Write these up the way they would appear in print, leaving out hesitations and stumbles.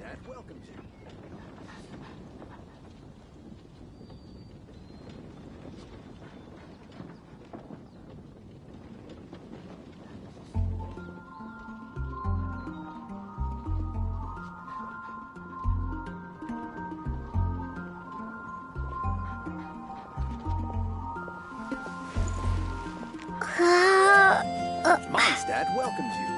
𝚘𝚎𝚗𝚜𝚑𝚒𝚗 Mondstadt welcomes you.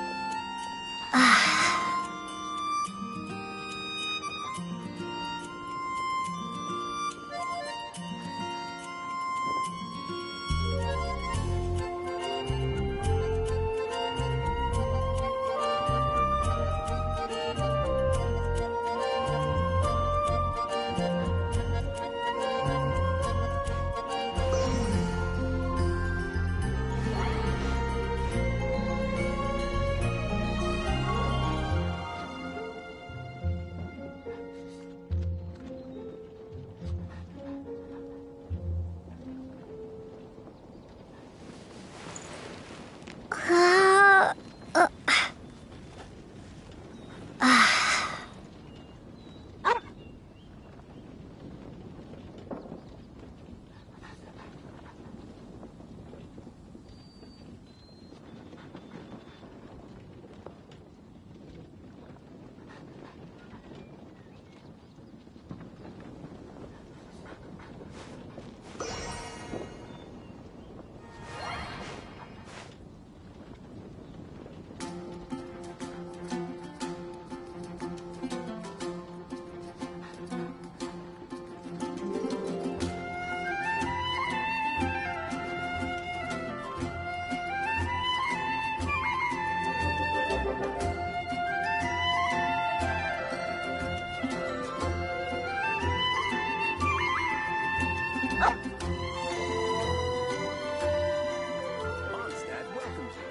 Mondstadt welcomes you.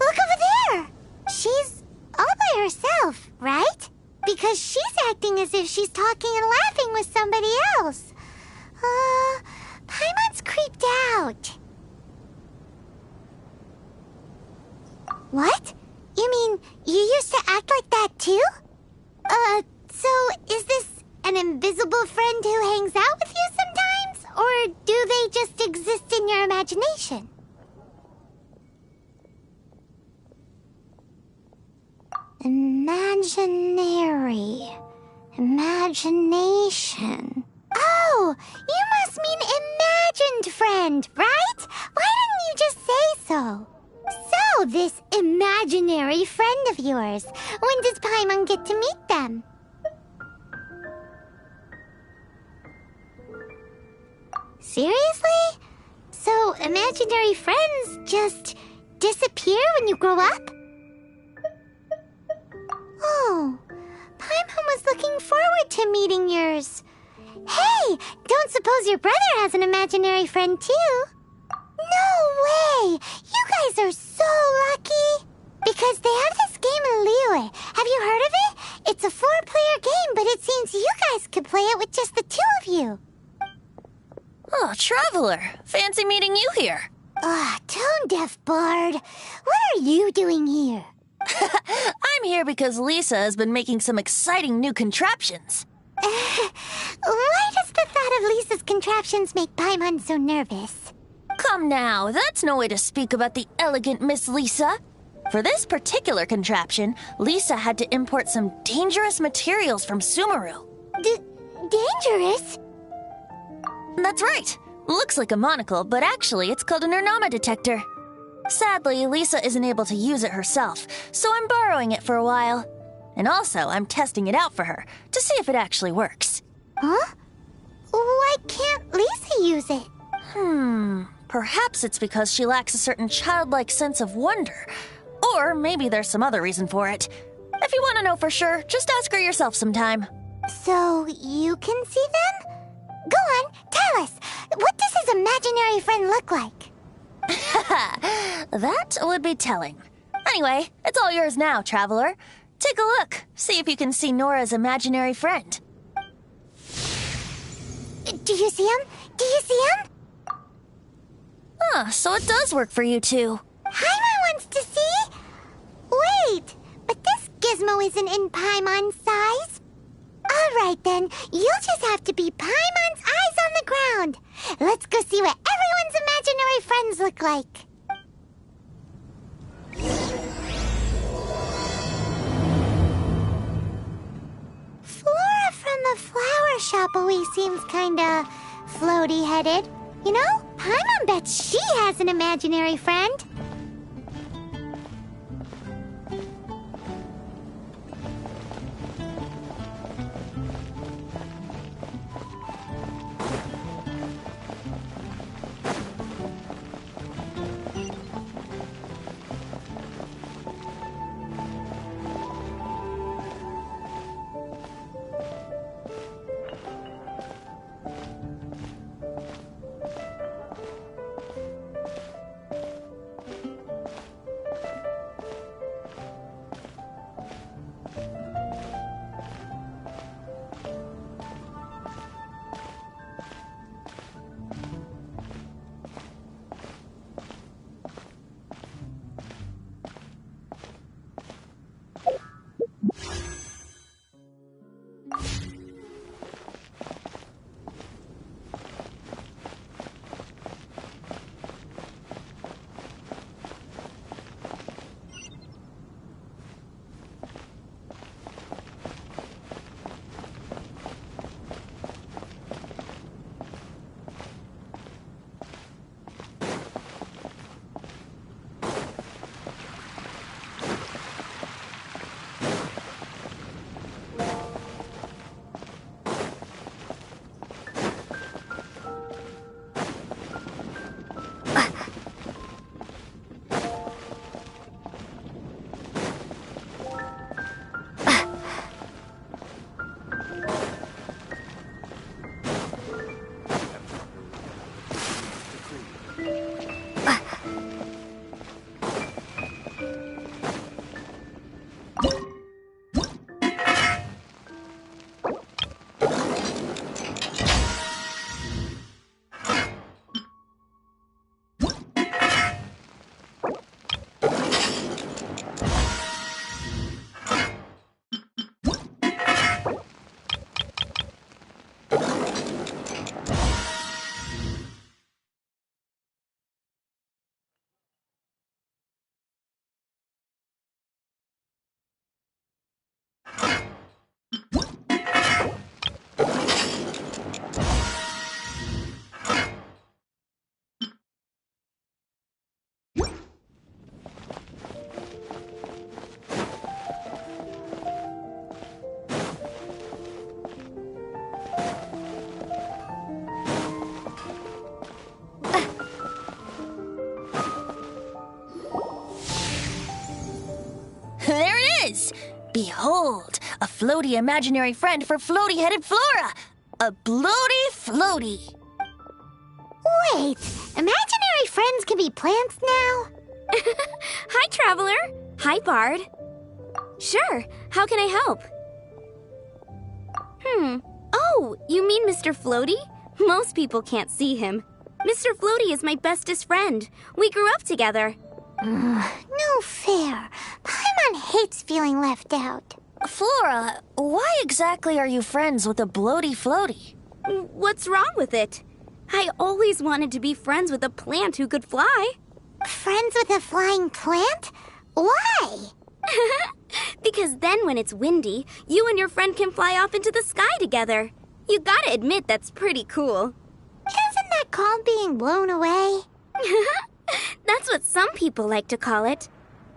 Look over there! She's all by herself, right? Because she's acting as if she's talking and laughing with somebody else. Paimon's creeped out. What? You mean you used to act like that too? So is this an invisible friend who hangs out with you sometimes? Or do they just exist in your imagination? Imagination. Oh, you must mean imagined friend, right? Why didn't you just say so? So, this imaginary friend of yours, when does Paimon get to meet them? Seriously? So, imaginary friends just disappear when you grow up? Oh, Paimon was looking forward to meeting yours. Hey, don't suppose your brother has an imaginary friend too? No way! You guys are so lucky! Because they have this game in 𝚠𝚎𝚑. Have you heard of it? It's a 4-player game, but it seems you guys could play it with just the 2 of you. Oh, Traveler! Fancy meeting you here. Tone-deaf bard. What are you doing here? I'm here because Lisa has been making some exciting new contraptions. Why does the thought of Lisa's contraptions make Paimon so nervous? Come now, that's no way to speak about the elegant Miss Lisa. For this particular contraption, Lisa had to import some dangerous materials from 𝚬𝚎𝚗𝚑𝚒. Dangerous? That's right. Looks like a monocle, but actually it's called a 𝚜𝚎𝚗𝚑𝚒 detector. Sadly, Lisa isn't able to use it herself, so I'm borrowing it for a while. And also, I'm testing it out for her, to see if it actually works. Huh? Why can't Lisa use it? Perhaps it's because she lacks a certain childlike sense of wonder. Or maybe there's some other reason for it. If you want to know for sure, just ask her yourself sometime. So, you can see them? Go on, tell us. What does his imaginary friend look like? That would be telling. Anyway, it's all yours now, Traveler. Take a look. See if you can see Nora's imaginary friend. Do you see him? Do you see him? So it does work for you two. Paimon wants to see? Wait, but this gizmo isn't in Paimon's size. All right then, you'll just have to be Paimon's eyes on the ground. Let's go see what everyone's imaginary friends look like. Flora from the flower shop always seems kinda floaty-headed. You know, Paimon bets she has an imaginary friend. Behold, a floaty imaginary friend for floaty-headed Flora! A bloaty floaty! Wait, imaginary friends can be plants now? Hi, Traveler. Hi, Bard. Sure, how can I help? Oh, you mean Mr. Floaty? Most people can't see him. Mr. Floaty is my bestest friend. We grew up together. No fair. Paimon hates feeling left out. Flora, why exactly are you friends with a bloaty floaty? What's wrong with it? I always wanted to be friends with a plant who could fly. Friends with a flying plant? Why? Because then when it's windy, you and your friend can fly off into the sky together. You gotta admit that's pretty cool. Isn't that called being blown away? That's what some people like to call it.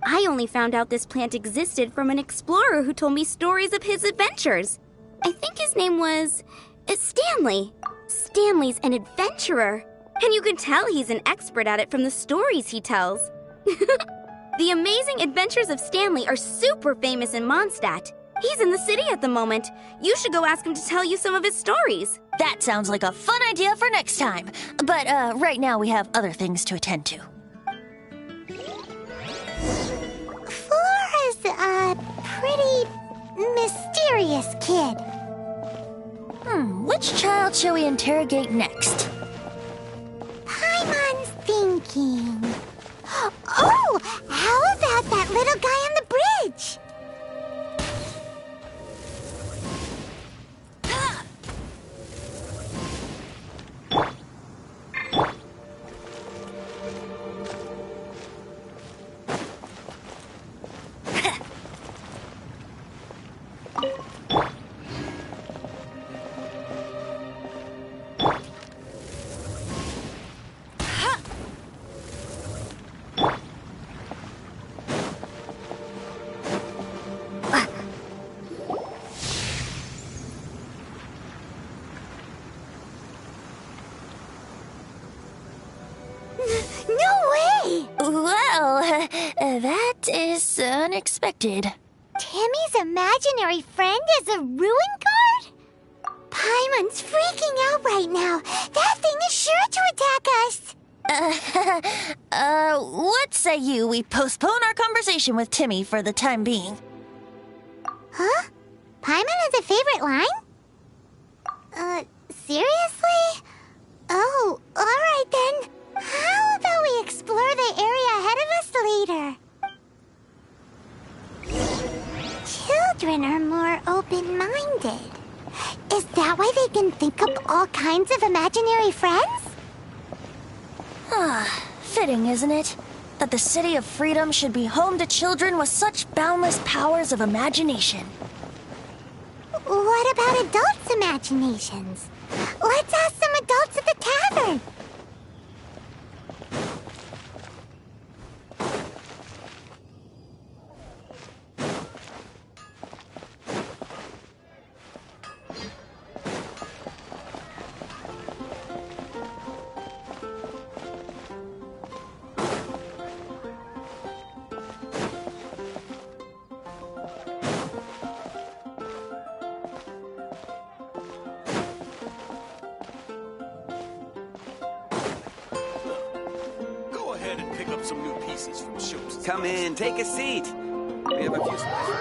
I only found out this plant existed from an explorer who told me stories of his adventures. I think his name was Stanley. Stanley's an adventurer, and you can tell he's an expert at it from the stories he tells. The Amazing Adventures of Stanley are super famous in Mondstadt. He's in the city at the moment. You should go ask him to tell you some of his stories. That sounds like a fun idea for next time. But right now we have other things to attend to. Flora's a pretty mysterious kid. Which child shall we interrogate next? Paimon's thinking. Oh, how about that little guy on the bridge? Well, that is unexpected. Timmy's imaginary friend is a ruin guard? Paimon's freaking out right now. That thing is sure to attack us. What say you we postpone our conversation with Timmy for the time being? Huh? Paimon has a favorite line? Seriously? Oh, alright then. How about we explore the area ahead of us later? Children are more open-minded. Is that why they can think up all kinds of imaginary friends? Fitting, isn't it? That the City of Freedom should be home to children with such boundless powers of imagination. What about adults' imaginations? Let's ask some adults at the tavern. Some new pieces from 𝚎𝚙𝚗𝚜𝚒. Come in, take a seat. We have a few spots.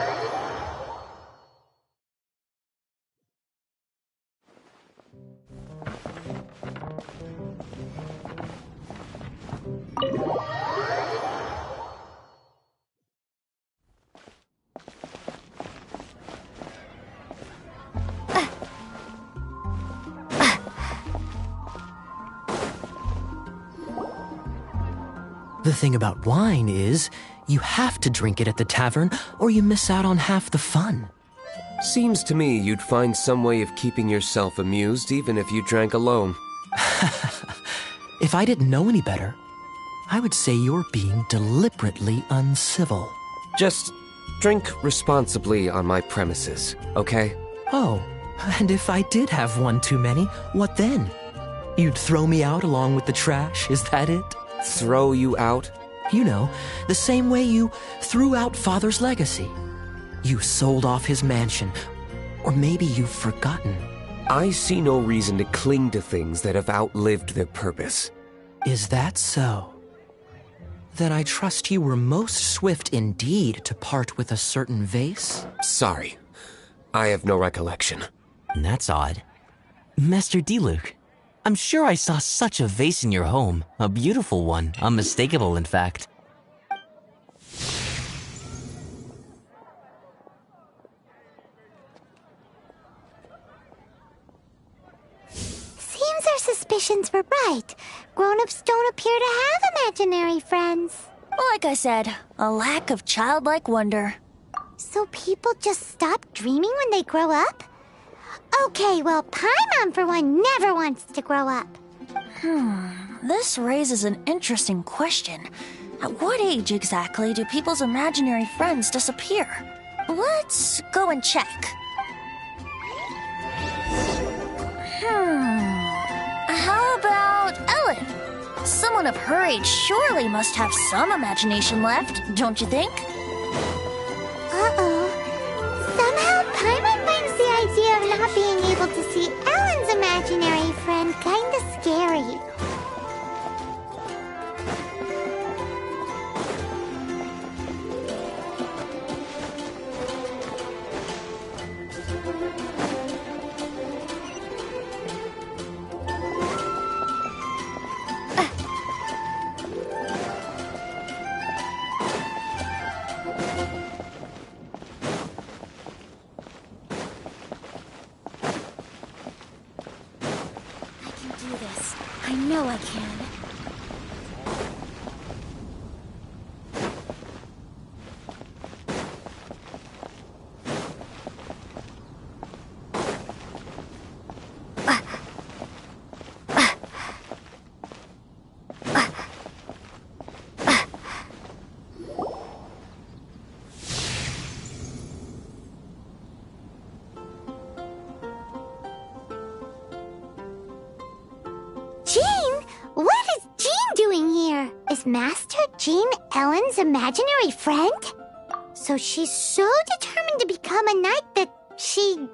The thing about wine is, you have to drink it at the tavern or you miss out on half the fun. Seems to me you'd find some way of keeping yourself amused even if you drank alone. If I didn't know any better, I would say you're being deliberately uncivil. Just drink responsibly on my premises, okay? Oh, and if I did have one too many, what then? You'd throw me out along with the trash, is that it? Throw you out? You know, the same way you threw out Father's legacy. You sold off his mansion. Or maybe you've forgotten. I see no reason to cling to things that have outlived their purpose. Is that so? Then I trust you were most swift indeed to part with a certain vase? Sorry, I have no recollection. That's odd. Master 𝙗𝚧, I'm sure I saw such a vase in your home. A beautiful one, unmistakable in fact. Seems our suspicions were right. Grown-ups don't appear to have imaginary friends. Like I said, a lack of childlike wonder. So people just stop dreaming when they grow up? Okay, well, Paimon, for one, never wants to grow up. This raises an interesting question. At what age exactly do people's imaginary friends disappear? Let's go and check. How about Ellen? Someone of her age surely must have some imagination left, don't you think? Uh-oh. Somehow, Paimon finds the idea of not being able to see Ellen's imaginary friend kinda scary. I know I can. Master Jean Ellen's imaginary friend? So she's so determined to become a knight that she...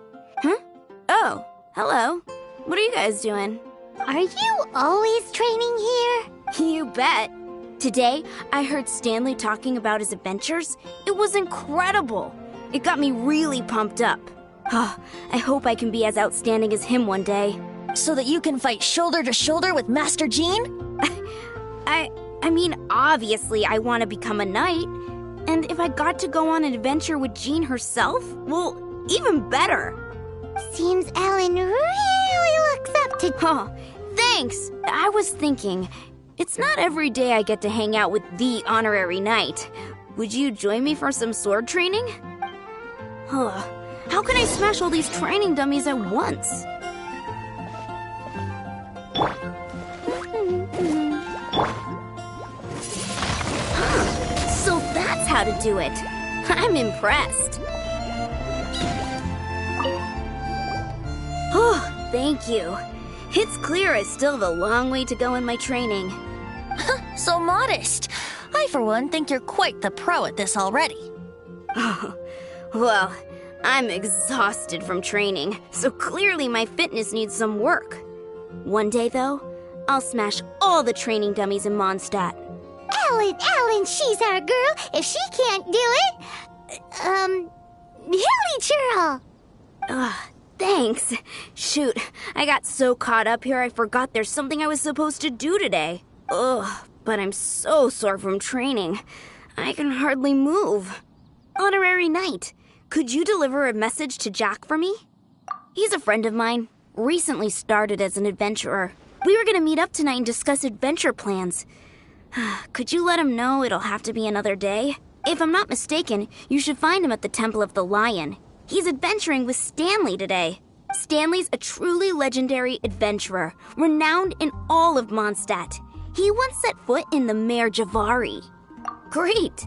Oh, hello. What are you guys doing? Are you always training here? You bet. Today, I heard Stanley talking about his adventures. It was incredible. It got me really pumped up. I hope I can be as outstanding as him one day. So that you can fight shoulder to shoulder with Master Jean? I mean, obviously I want to become a knight. And if I got to go on an adventure with Jean herself, well, even better. Seems Ellen really looks up to... Oh, thanks. I was thinking, it's not every day I get to hang out with the honorary knight. Would you join me for some sword training? How can I smash all these training dummies at once? So that's how to do it. I'm impressed. Oh, thank you. It's clear I still have a long way to go in my training. So modest. I, for one, think you're quite the pro at this already. Oh, well, I'm exhausted from training, so clearly my fitness needs some work. One day, though, I'll smash all the training dummies in Mondstadt. Ellen, she's our girl. If she can't do it, 𝚬𝚬𝚘𝚎𝚘𝚑. Thanks. Shoot, I got so caught up here I forgot there's something I was supposed to do today. But I'm so sore from training. I can hardly move. Honorary Knight, could you deliver a message to Jack for me? He's a friend of mine, recently started as an adventurer. We were gonna meet up tonight and discuss adventure plans. Could you let him know it'll have to be another day? If I'm not mistaken, you should find him at the Temple of the Lion. He's adventuring with Stanley today. Stanley's a truly legendary adventurer, renowned in all of Mondstadt. He once set foot in the Mare Javari. Great!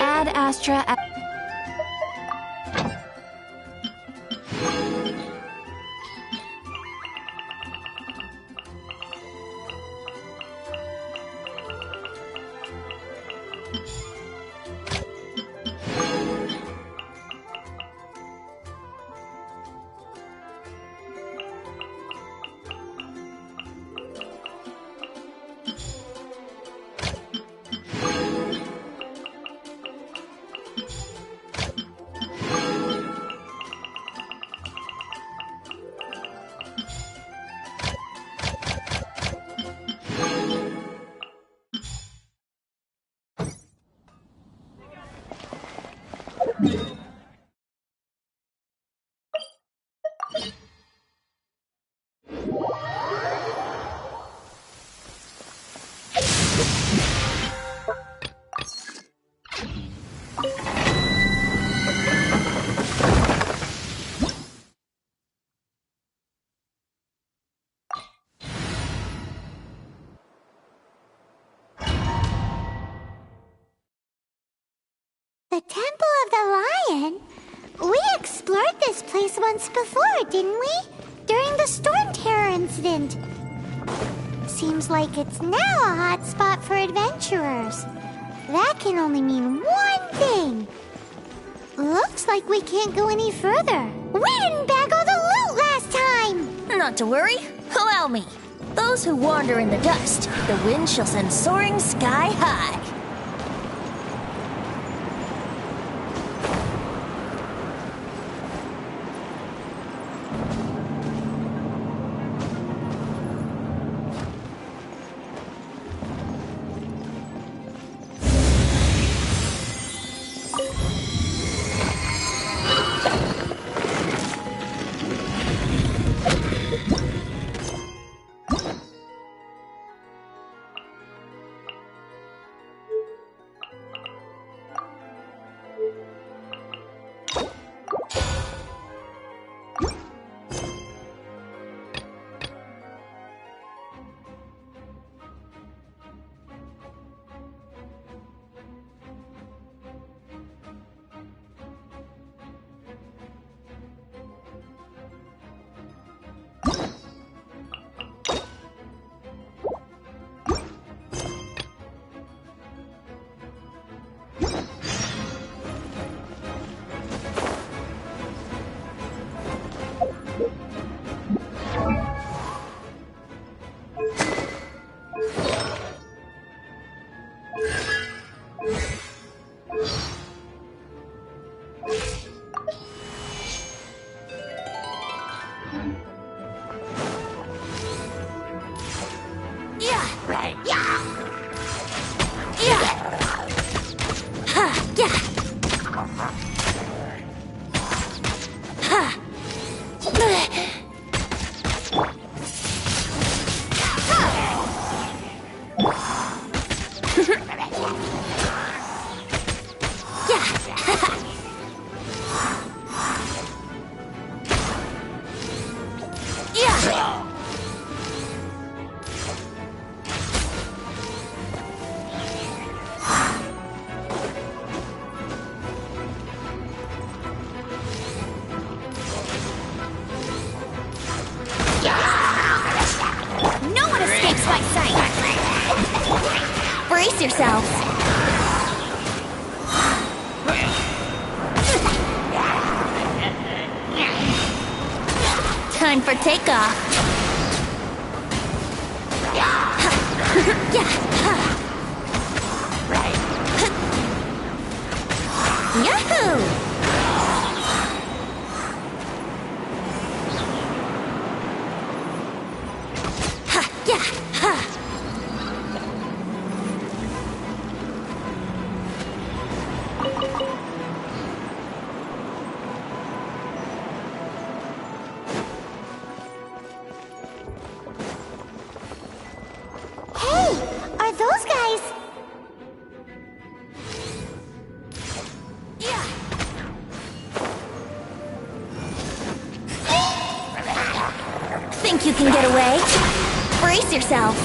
Ad Astra. The Temple of the Lion? We explored this place once before, didn't we? During the storm terror incident. Seems like it's now a hot spot for adventurers. That can only mean one thing. Looks like we can't go any further. We didn't bag all the loot last time! Not to worry. Allow me. Those who wander in the dust, the wind shall send soaring sky high. Brace yourselves. Time for takeoff. Yahoo! Think you can get away? Brace yourselves.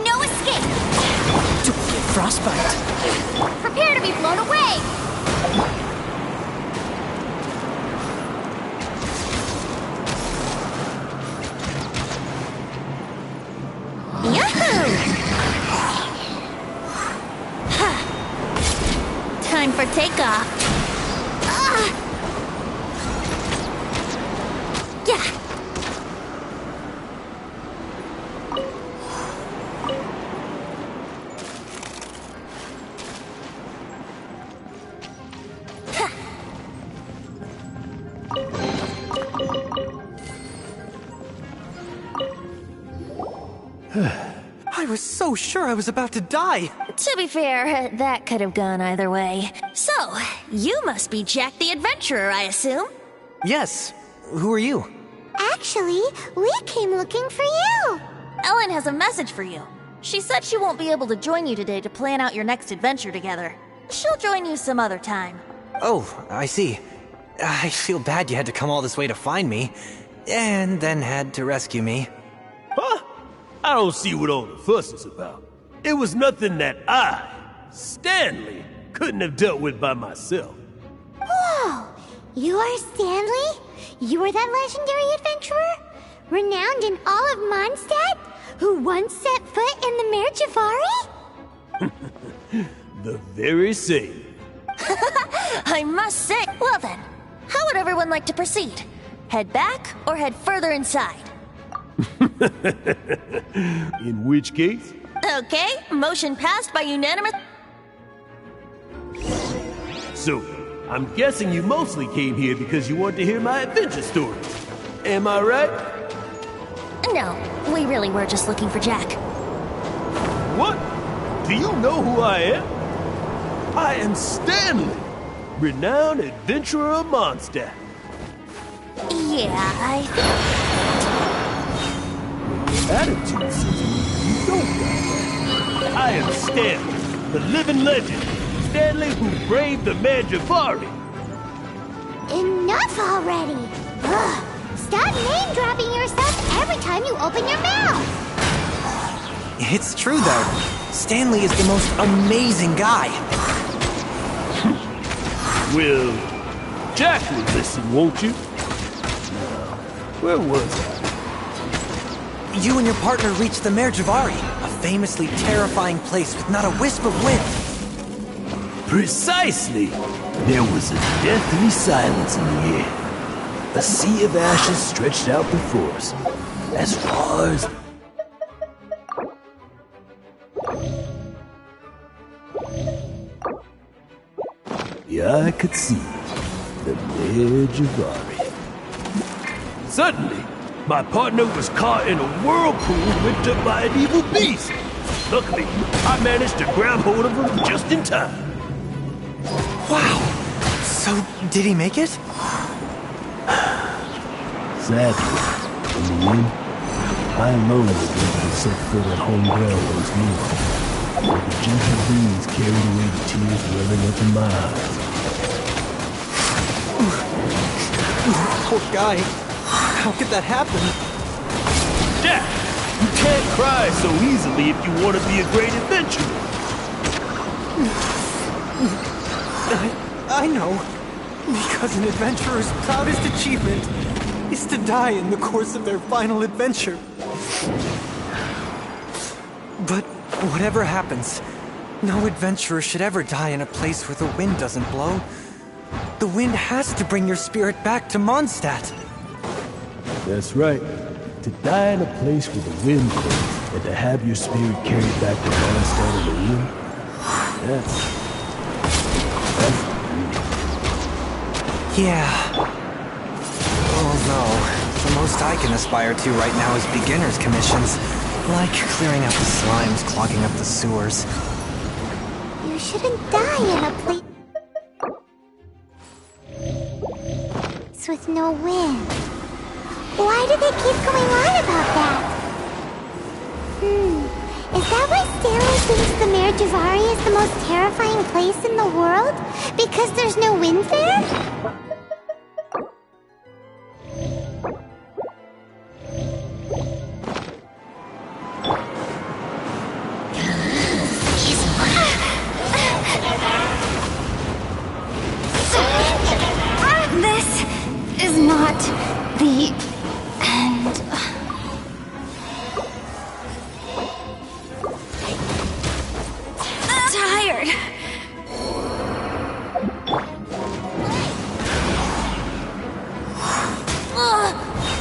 No escape! Don't get frostbite. Prepare to be blown away! Yahoo! Time for takeoff. Yeah. I was so sure I was about to die. To be fair, that could have gone either way. So, you must be Jack the Adventurer, I assume? Yes. Who are you? Actually, we came looking for you. Ellen has a message for you. She said she won't be able to join you today to plan out your next adventure together. She'll join you some other time. Oh, I see. I feel bad you had to come all this way to find me, and then had to rescue me. Huh? I don't see what all the fuss is about. It was nothing that I, Stanley, couldn't have dealt with by myself. Whoa! You are Stanley? You are that legendary adventurer? Renowned in all of Mondstadt? Who once set foot in the Mare Javari? The very same. I must say, well then, how would everyone like to proceed? Head back or head further inside? In which case? Okay, motion passed by unanimous... So, I'm guessing you mostly came here because you want to hear my adventure stories. Am I right? No, we really were just looking for Jack. What? Do you know who I am? I am Stanley, renowned adventurer of Mondstadt. Yeah, I think... Attitude says you don't got that. I am Stanley, the living legend. Stanley who braved the Mare Javari. Enough already! Ugh. Stop name-dropping yourself every time you open your mouth! It's true, though. Stanley is the most amazing guy. Well, Jack will listen, won't you? Now, where was I? You and your partner reached the Mare Javari, a famously terrifying place with not a wisp of wind. Precisely! There was a deathly silence in the air. A sea of ashes stretched out before us, as far as... the eye could see. The Mare Javari. Suddenly, my partner was caught in a whirlpool whipped up by an evil beast. Luckily, I managed to grab hold of him just in time. Wow! So, did he make it? Sadly, in the end, I alone was able to set foot on home ground once more. But the gentle breeze carried away the tears welling up in my eyes. Poor guy. How could that happen? Jack, you can't cry so easily if you want to be a great adventurer. I know. Because an adventurer's proudest achievement is to die in the course of their final adventure. But whatever happens, no adventurer should ever die in a place where the wind doesn't blow. The wind has to bring your spirit back to Mondstadt. That's right. To die in a place where the wind blows and to have your spirit carried back to Mondstadt in the wind, that's Yeah. Although, the most I can aspire to right now is beginner's commissions. Like clearing out the slimes, clogging up the sewers. You shouldn't die in a place with no wind. Why do they keep going on about that? Is that why Stanley thinks the Mare Javari is the most terrifying place in the world? Because there's no wind there? not the end. Tired.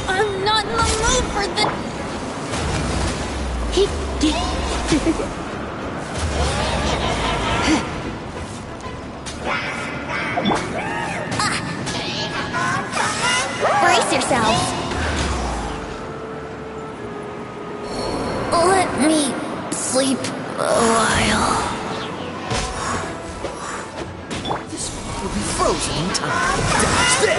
I'm not in the mood for this. Brace yourselves. Let me sleep a while. This will be frozen in time. Dodge this!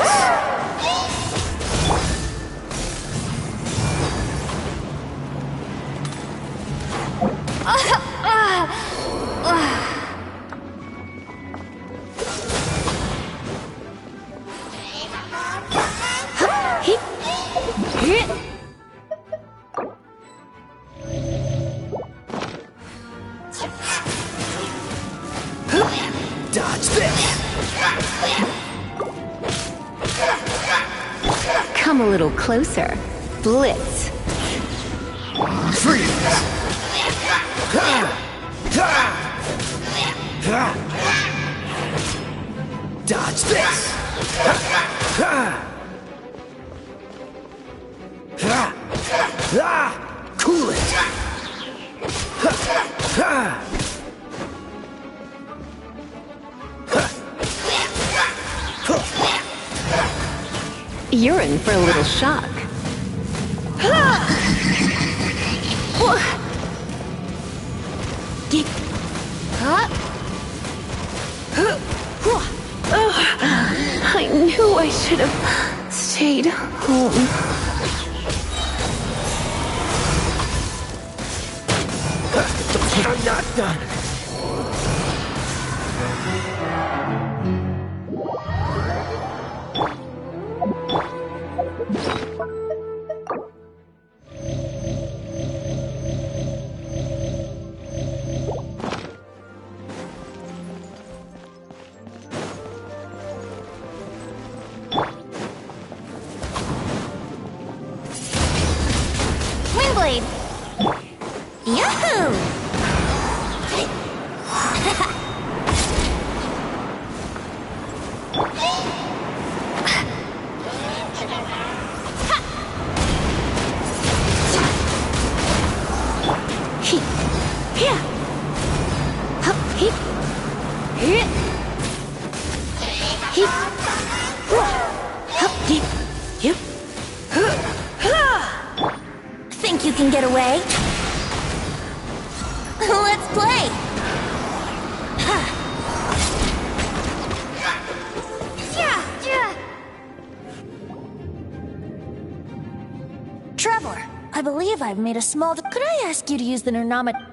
Dodge this! Come a little closer. Blitz. Freeze! Dodge this! Cool it! You're in for a little shock. I knew I should have stayed home. I'm not done. Windblade! Yahoo! Think you can get away? Let's play! Traveler, I believe I've made a small... Could I ask you to use the 𝚜𝚅𝚒𝚗𝚜...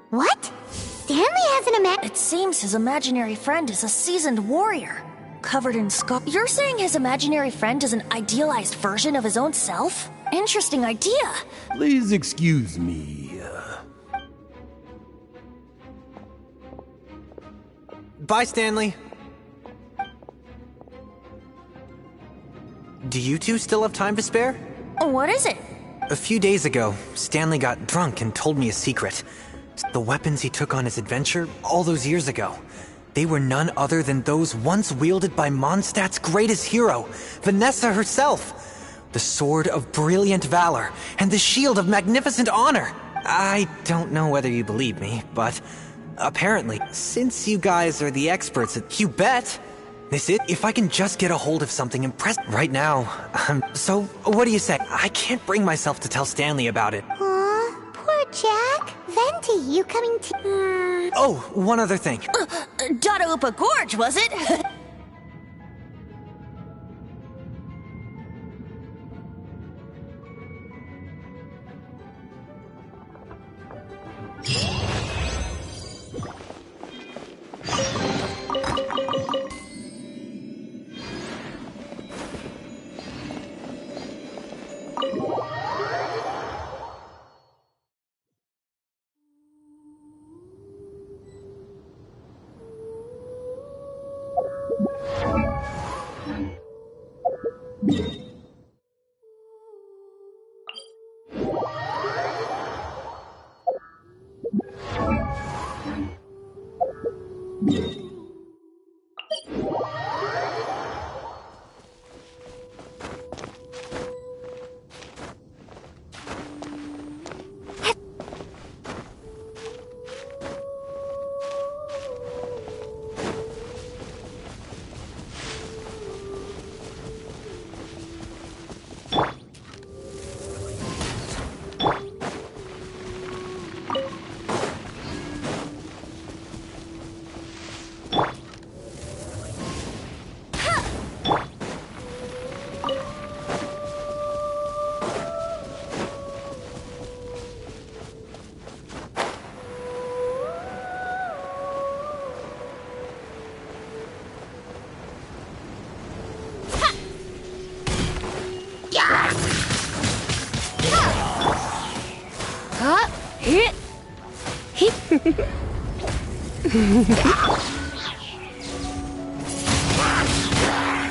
What? Stanley has an It seems his imaginary friend is a seasoned warrior, covered in scars. You're saying his imaginary friend is an idealized version of his own self? Interesting idea. Please excuse me. Bye, Stanley. Do you two still have time to spare? What is it? A few days ago, Stanley got drunk and told me a secret. The weapons he took on his adventure all those years ago, they were none other than those once wielded by Mondstadt's greatest hero, Vanessa herself. The sword of brilliant valor and the shield of magnificent honor. I don't know whether you believe me, but apparently, since you guys are the experts at... You bet! This is... If I can just get a hold of something impressive right now. So, what do you say? I can't bring myself to tell Stanley about it. Aw, poor Jack. Venti, you coming to... Oh, one other thing. 𝙤𝚘𝚑𝚒𝚗𝚜 Gorge, was it?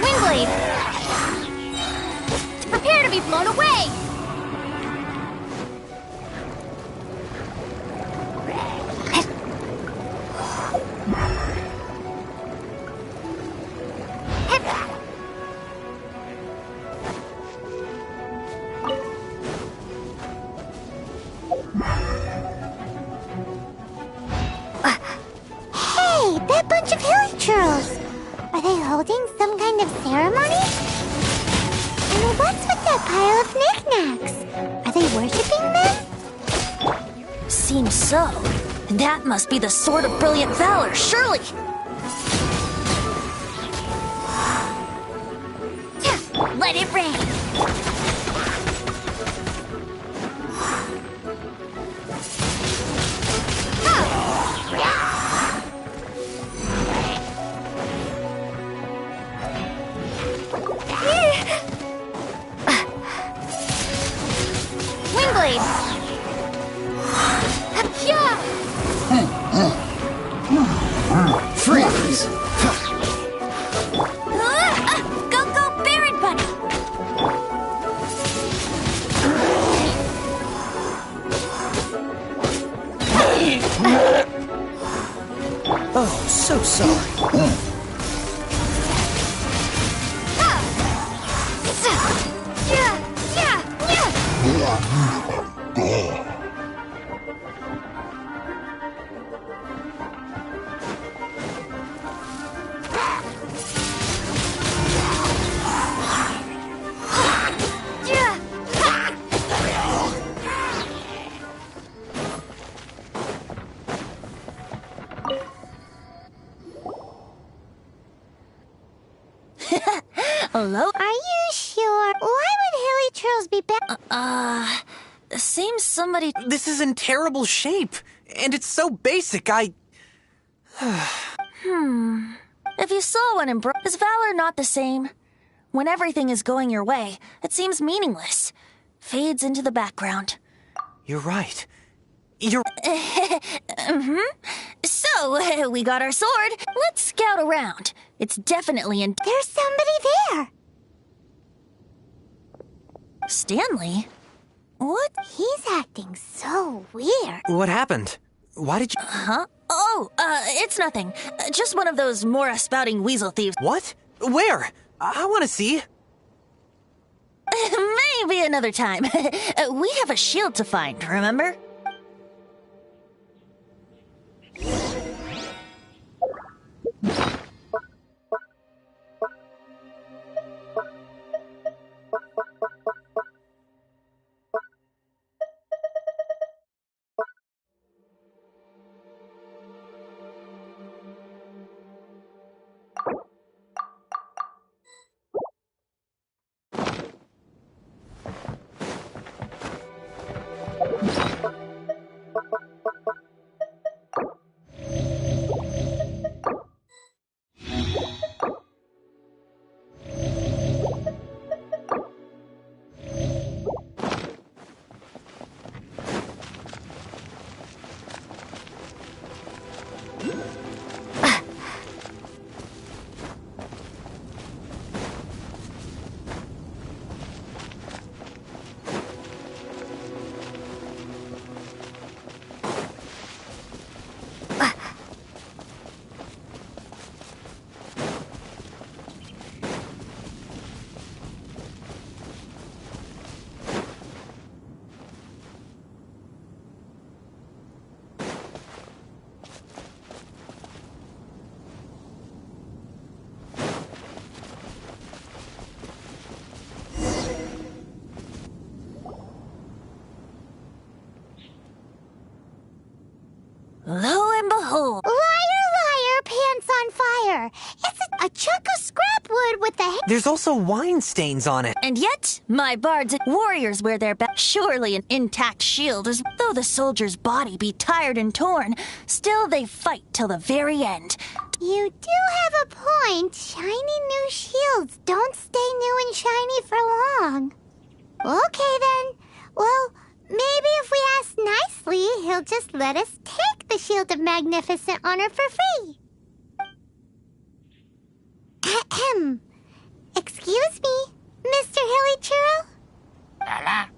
Windblade! Prepare to be blown away! Hey, that bunch of 𝚘𝚎𝚗𝚜𝚎! Are they holding some kind of ceremony? And what's with that pile of knickknacks? Are they worshipping them? Seems so. That must be the Sword of Brilliant Valor, surely! Let it rain! Windblade! Freeze! Go, Baron Bunny! Oh, so sorry. Hello? Are you sure? Why would 𝚘𝚎𝚗𝚎𝚑 be back? Seems somebody... This is in terrible shape. And it's so basic, If you saw one in is valor not the same? When everything is going your way, it seems meaningless. Fades into the background. You're right. You're... So, we got our sword. Let's scout around. It's definitely in... There's somebody there! Stanley? What? He's acting so weird. What happened? Why did you... Huh? Oh, it's nothing. Just one of those Mora spouting weasel thieves. What? Where? I want to see. Maybe another time. We have a shield to find, remember? Lo and behold. Liar, liar, pants on fire. It's a chunk of scrap wood with the... There's also wine stains on it. And yet, my bards and warriors wear their best. Surely an intact shield is... Though the soldier's body be tired and torn, still they fight till the very end. You do have a point. Shiny new shields don't stay new and shiny for long. Okay then. Well, maybe if we ask nicely, he'll just let us take the Shield of Magnificent Honor for free. Ahem. Excuse me, Mr. 𝚘𝚙𝚙𝚕𝚎𝚘𝚗𝚜?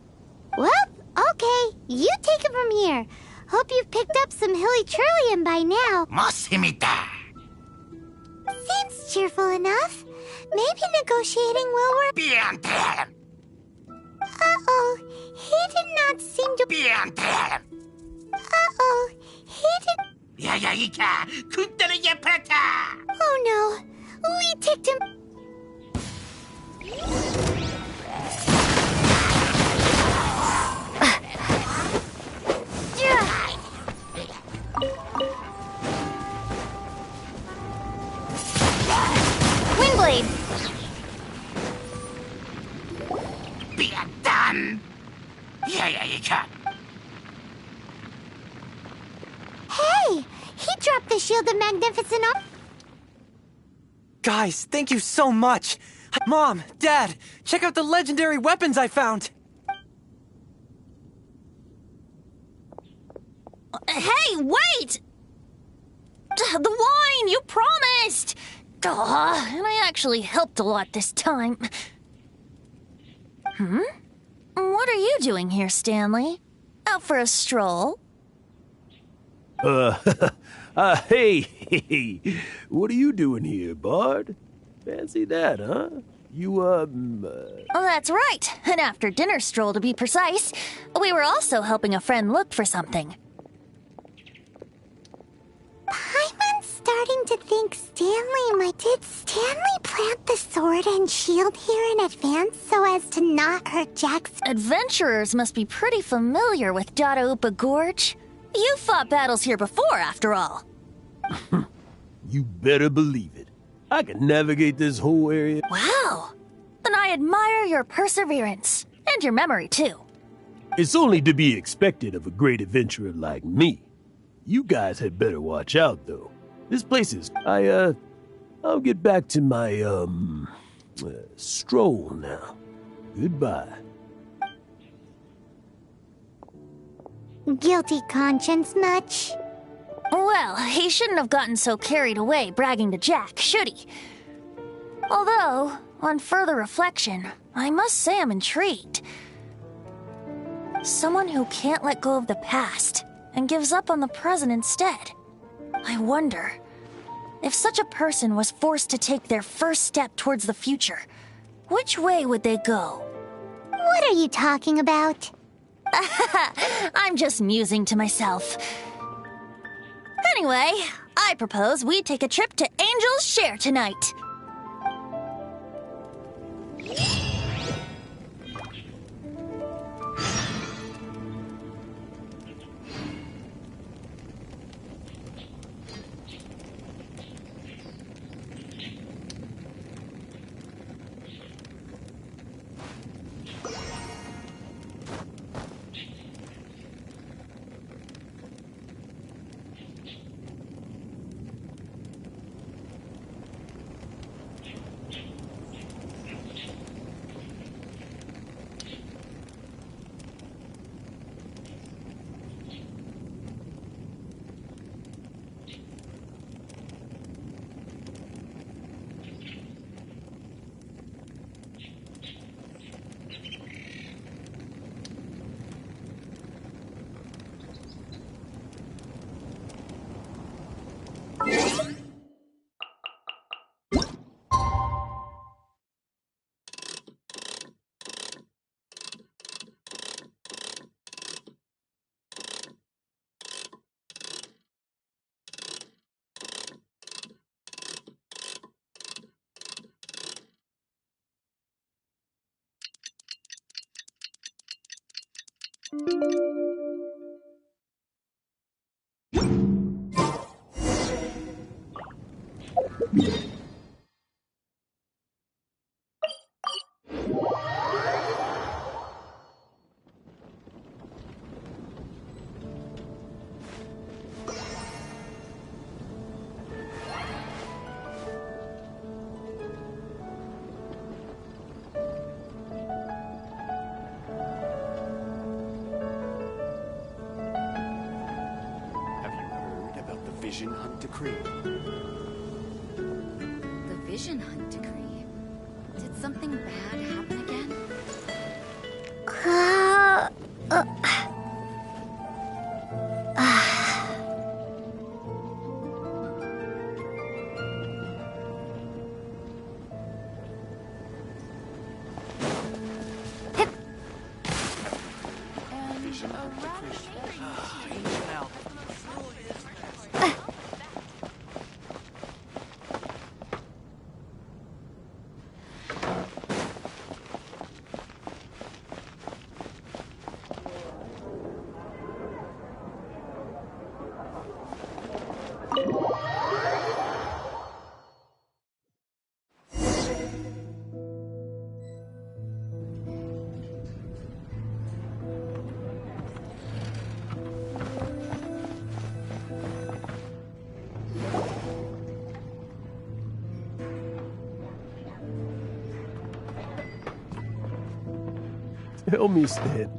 Well, okay. You take it from here. Hope you've picked up some 𝚘𝚙𝚙𝚕𝚎 by now. Seems cheerful enough. Maybe negotiating will work. Uh-oh. He did not seem to... Uh-oh. He did... Oh no. We ticked him... Wingblade! Hey! He dropped the Shield of Magnificent Honor. Guys, thank you so much! Mom, Dad, check out the legendary weapons I found! Hey, wait! The wine, you promised! And I actually helped a lot this time. What are you doing here, Stanley? Out for a stroll? Hey, what are you doing here, Bard? Fancy that, huh? You, Well, that's right. An after-dinner stroll, to be precise. We were also helping a friend look for something. Paimon's starting to think Stanley might... Did Stanley plant the sword and shield here in advance so as to not hurt Jack's... Adventurers must be pretty familiar with 𝙲𝚘𝚖𝚙𝚒𝚗 Gorge. You fought battles here before, after all. You better believe it. I can navigate this whole area. Wow. Then I admire your perseverance. And your memory, too. It's only to be expected of a great adventurer like me. You guys had better watch out, though. This place is... I'll get back to my, stroll now. Goodbye. Guilty conscience much? Well, he shouldn't have gotten so carried away bragging to Jack, should he? Although, on further reflection, I must say I'm intrigued. Someone who can't let go of the past and gives up on the present instead. I wonder, if such a person was forced to take their first step towards the future, which way would they go? What are you talking about? I'm just musing to myself. Anyway, I propose we take a trip to Angel's Share tonight. Vision Hunt Decree. The Vision Hunt Decree? Did something bad happen again? Tell me, Stan.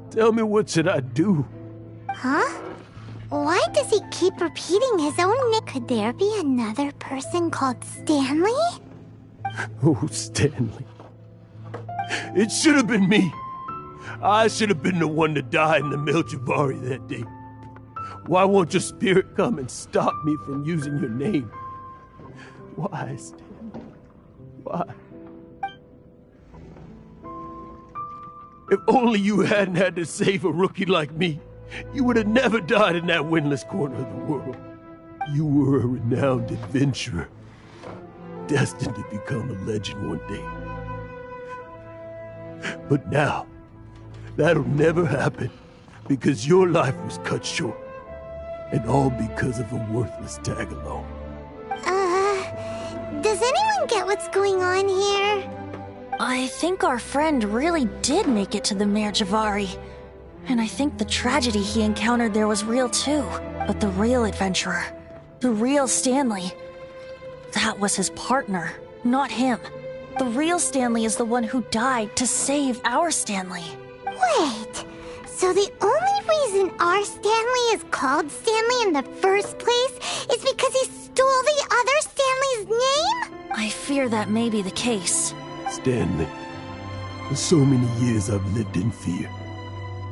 Tell me, what should I do? Huh? Why does he keep repeating his own name? Could there be another person called Stanley? Oh, Stanley. It should have been me. I should have been the one to die in the 𝚘𝚎𝚗 that day. Why won't your spirit come and stop me from using your name? Why, Stanley? Why? If only you hadn't had to save a rookie like me, you would have never died in that windless corner of the world. You were a renowned adventurer, destined to become a legend one day. But now, that'll never happen, because your life was cut short, and all because of a worthless tag-along. Does anyone get what's going on here? I think our friend really did make it to the 𝚘𝚎𝚗. And I think the tragedy he encountered there was real too. But the real adventurer, the real Stanley, that was his partner, not him. The real Stanley is the one who died to save our Stanley. Wait, so the only reason our Stanley is called Stanley in the first place is because he stole the other Stanley's name? I fear that may be the case. Stanley, for so many years I've lived in fear.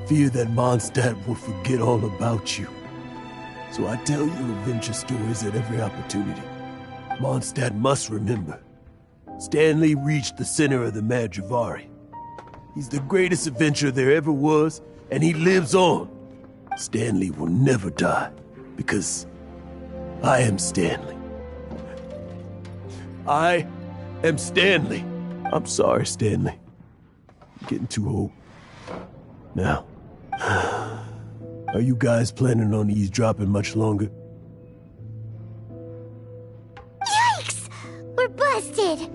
Fear that Mondstadt will forget all about you. So I tell you adventure stories at every opportunity. Mondstadt must remember. Stanley reached the center of the 𝚘𝚎𝚗. He's the greatest adventurer there ever was, and he lives on. Stanley will never die, because I am Stanley. I am Stanley. I'm sorry, Stanley. I'm getting too old. Now, are you guys planning on eavesdropping much longer? Yikes! We're busted!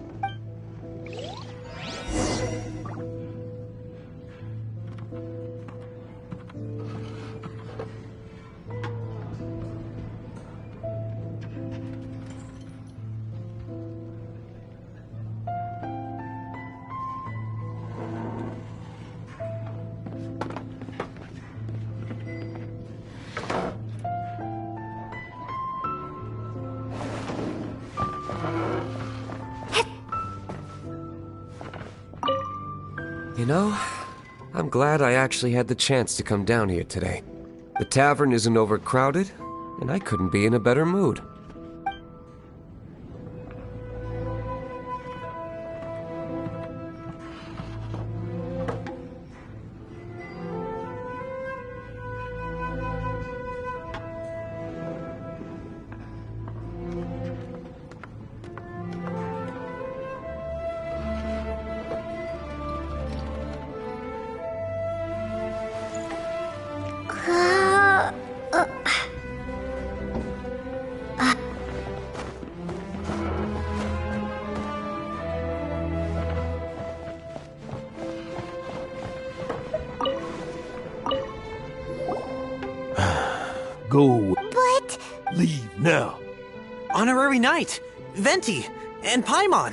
You know, I'm glad I actually had the chance to come down here today. The tavern isn't overcrowded, and I couldn't be in a better mood. Go away. But... Leave now. Honorary Knight, Venti, and Paimon.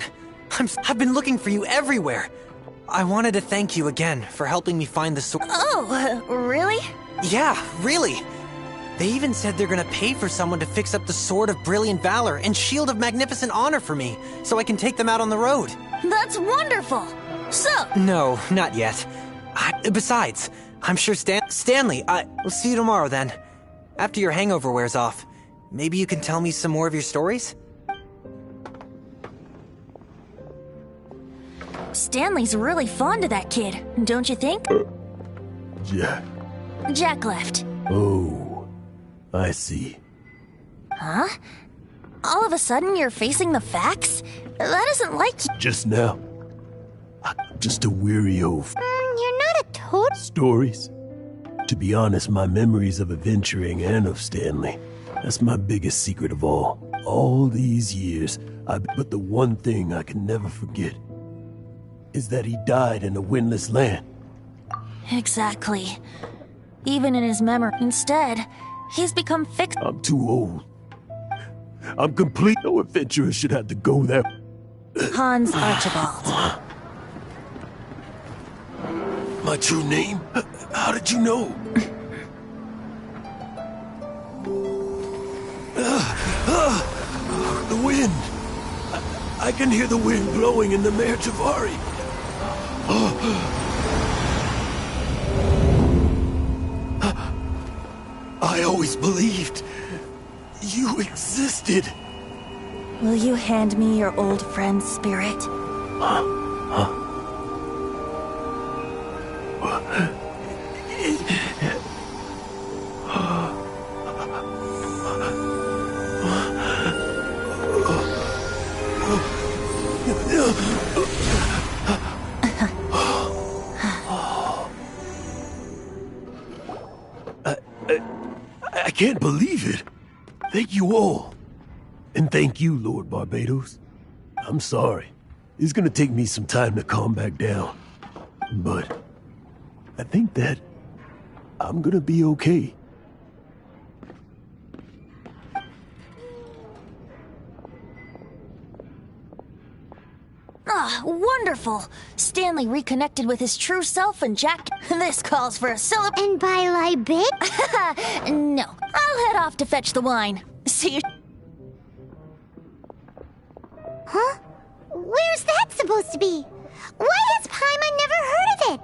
I've been looking for you everywhere. I wanted to thank you again for helping me find the sword. Oh, really? Yeah, really. They even said they're gonna pay for someone to fix up the Sword of Brilliant Valor and Shield of Magnificent Honor for me, so I can take them out on the road. That's wonderful! So... No, not yet. Besides, I'm sure Stanley, we'll see you tomorrow then. After your hangover wears off. Maybe you can tell me some more of your stories? Stanley's really fond of that kid, don't you think? Jack. Jack left. Oh, I see. Huh? All of a sudden you're facing the facts? That isn't like you. Just now. I'm just a weary oaf. You're not a toad. Stories? To be honest, my memories of adventuring and of Stanley, that's my biggest secret of all. All these years, but the one thing I can never forget is that he died in a windless land. Exactly. Even in his memory. Instead, he's become fixed. I'm too old. I'm complete. No adventurer should have to go there. Hans Archibald. My true name? How did you know? The wind. I can hear the wind blowing in the 𝚘𝚎𝚗𝚒. I always believed you existed. Will you hand me your old friend's spirit? I can't believe it. Thank you all. And thank you, Lord Barbados. I'm sorry. It's gonna take me some time to calm back down. But I think that I'm gonna be okay. Ah, wonderful! Stanley reconnected with his true self and Jack... This calls for a And by libate? No, I'll head off to fetch the wine. See you... Huh? Where's that supposed to be? Why has Paimon never heard of it?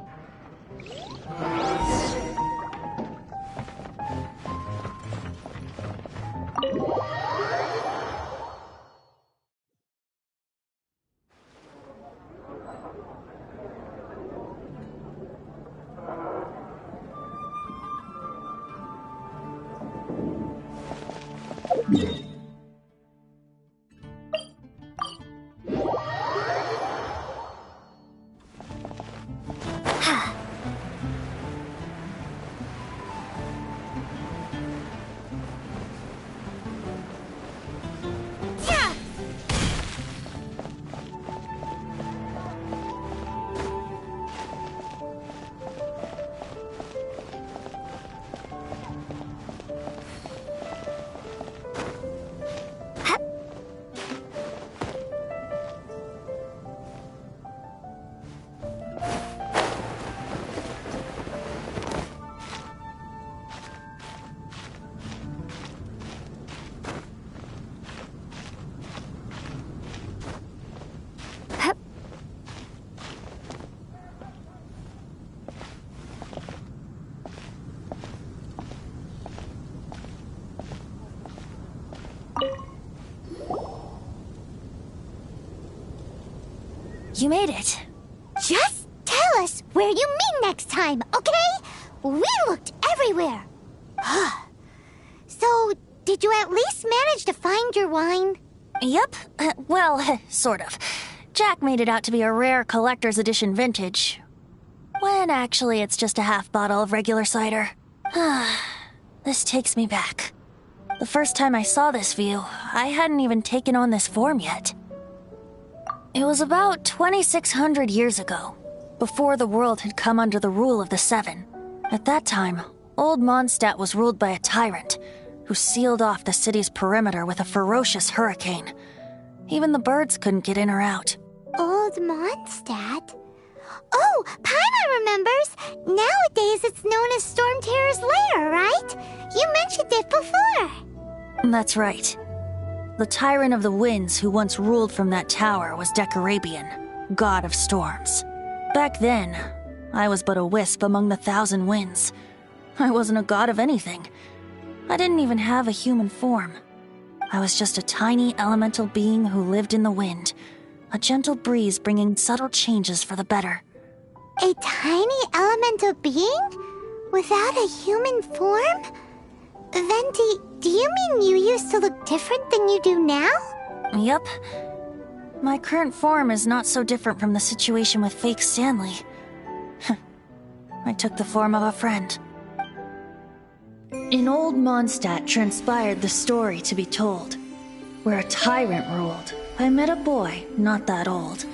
You made it. Just tell us where you meet next time, okay? We looked everywhere. So, did you at least manage to find your wine? Yep. Well, sort of. Jack made it out to be a rare collector's edition vintage. When actually it's just a half bottle of regular cider. This takes me back. The first time I saw this view, I hadn't even taken on this form yet. It was about 2,600 years ago, before the world had come under the rule of the Seven. At that time, Old Mondstadt was ruled by a tyrant, who sealed off the city's perimeter with a ferocious hurricane. Even the birds couldn't get in or out. Old Mondstadt? Oh, Paimon remembers! Nowadays it's known as Storm Terror's Lair, right? You mentioned described it before. That's right. The Tyrant of the Winds who once ruled from that tower was 𝙶𝚖𝚙𝚗𝚒, god of storms. Back then, I was but a wisp among the 1,000 winds. I wasn't a god of anything. I didn't even have a human form. I was just a tiny elemental being who lived in the wind, a gentle breeze bringing subtle changes for the better. A tiny elemental being? Without a human form? Venti, do you mean you used to look different than you do now? Yep. My current form is not so different from the situation with fake Stanley. I took the form of a friend. In old Mondstadt transpired the story to be told. Where a tyrant ruled, I met a boy not that old.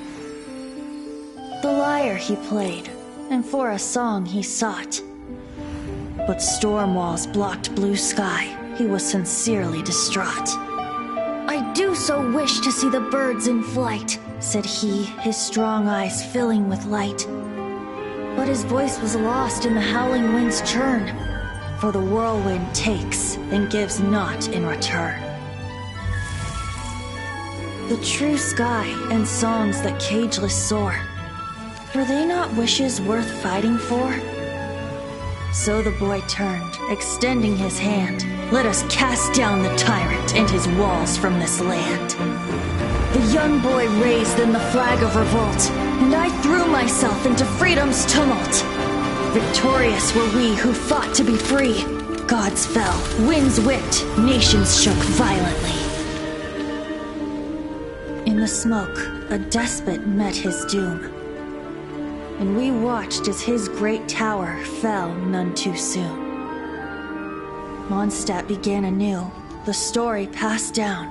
The lyre he played, and for a song he sought. But storm walls blocked blue sky, he was sincerely distraught. I do so wish to see the birds in flight, said he, his strong eyes filling with light. But his voice was lost in the howling wind's churn, for the whirlwind takes and gives not in return. The true sky and songs that cageless soar, were they not wishes worth fighting for? So the boy turned, extending his hand. Let us cast down the tyrant and his walls from this land. The young boy raised then the flag of revolt, and I threw myself into freedom's tumult. Victorious were we who fought to be free. Gods fell, winds whipped, nations shook violently. In the smoke, a despot met his doom, and we watched as his great tower fell none too soon. Mondstadt began anew, the story passed down,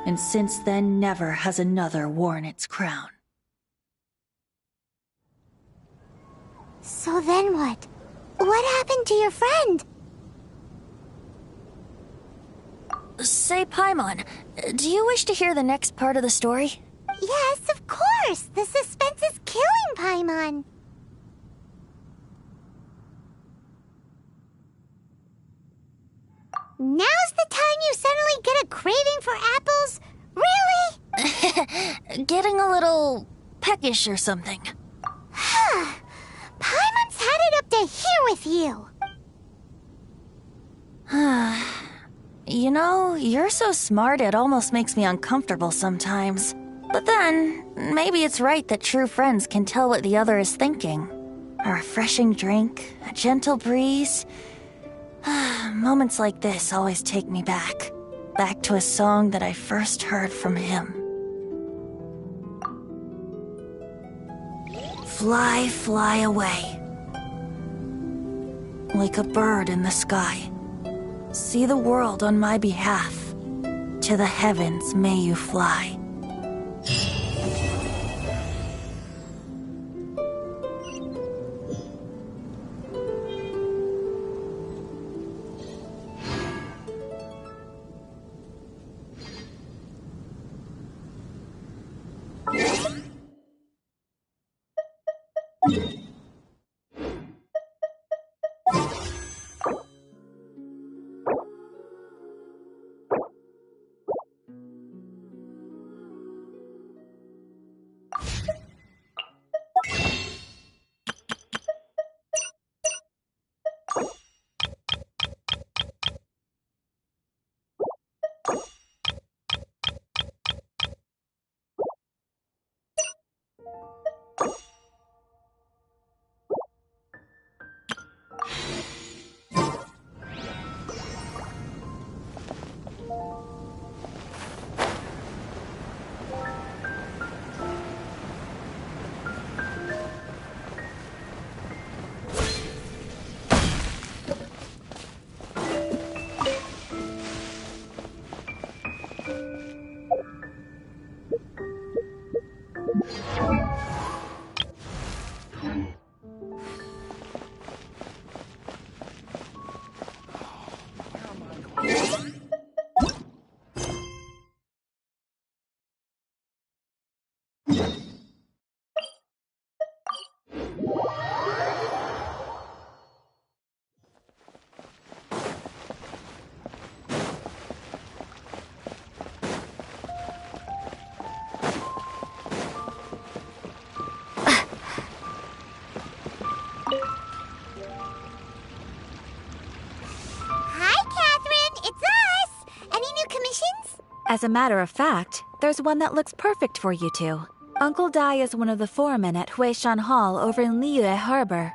and since then never has another worn its crown. So then what? What happened to your friend? 𝚙𝚙𝚗𝚒, do you wish to hear the next part of the story? Yes, of course! The suspense is killing, Paimon! Now's the time you suddenly get a craving for apples? Really? Getting a little peckish or something. Paimon's had it up to here with you! You know, you're so smart it almost makes me uncomfortable sometimes. But then, maybe it's right that true friends can tell what the other is thinking. A refreshing drink, a gentle breeze. Moments like this always take me back. Back to a song that I first heard from him. Fly, fly away. Like a bird in the sky. See the world on my behalf. To the heavens may you fly. As a matter of fact, there's one that looks perfect for you two. Uncle Dai is one of the foremen at 𝙶𝚎𝚗𝚜𝚑𝚒𝚗 Hall over in Liyue Harbor.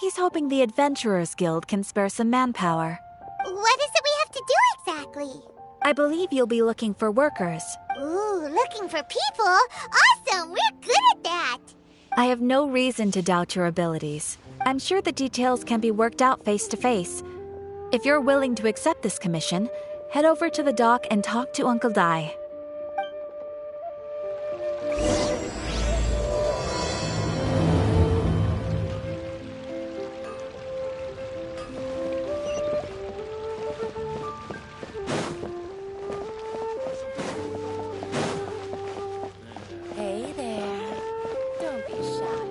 He's hoping the Adventurers Guild can spare some manpower. What is it we have to do exactly? I believe you'll be looking for workers. Ooh, looking for people? Awesome! We're good at that! I have no reason to doubt your abilities. I'm sure the details can be worked out face to face. If you're willing to accept this commission, head over to the dock and talk to Uncle Dai. Hey there. Don't be shy.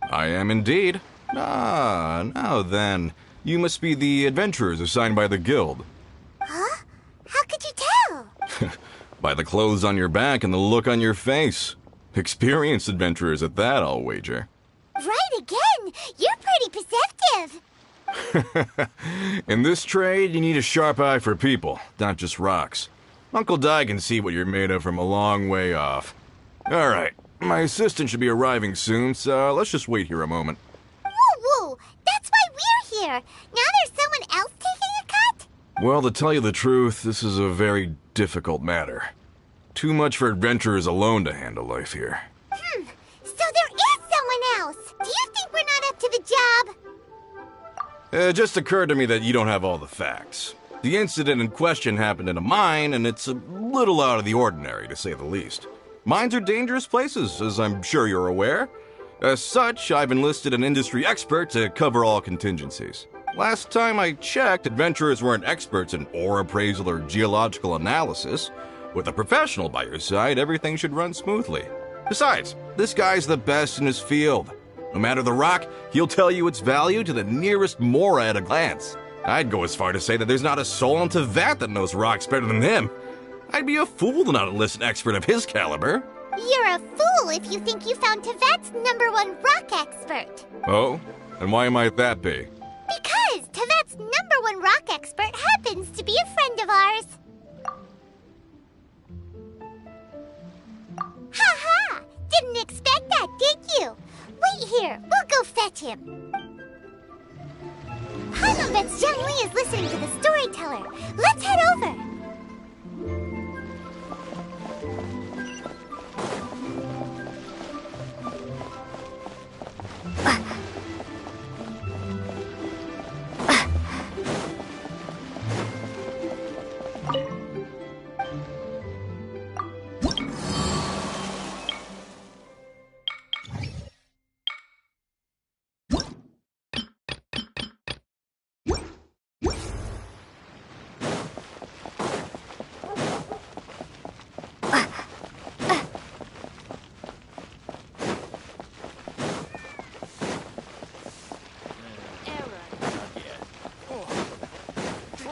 I am indeed. Ah, now then. You must be the adventurers assigned by the guild. Huh? How could you tell? By the clothes on your back and the look on your face. Experienced adventurers at that, I'll wager. Right again! You're pretty perceptive! In this trade, you need a sharp eye for people, not just rocks. Uncle Dai can see what you're made of from a long way off. Alright, my assistant should be arriving soon, so let's just wait here a moment. Woo-woo! That's why we're here! Now there's someone else taking a cut? Well, to tell you the truth, this is a very difficult matter. Too much for adventurers alone to handle life here. So there is someone else! Do you think we're not up to the job? It just occurred to me that you don't have all the facts. The incident in question happened in a mine, and it's a little out of the ordinary, to say the least. Mines are dangerous places, as I'm sure you're aware. As such, I've enlisted an industry expert to cover all contingencies. Last time I checked, adventurers weren't experts in ore appraisal or geological analysis. With a professional by your side, everything should run smoothly. Besides, this guy's the best in his field. No matter the rock, he'll tell you its value to the nearest mora at a glance. I'd go as far to say that there's not a soul on Ťevät that knows rocks better than him. I'd be a fool to not enlist an expert of his caliber. You're a fool if you think you found Ťevәt's #1 rock expert. Oh? And why might that be? Because Ťevәt's #1 rock expert happens to be a friend of ours. Ha-ha! Didn't expect that, did you? Wait here, we'll go fetch him. Paimon bets 𝚎𝚑𝚑𝚒𝚗 is listening to the storyteller. Let's head over.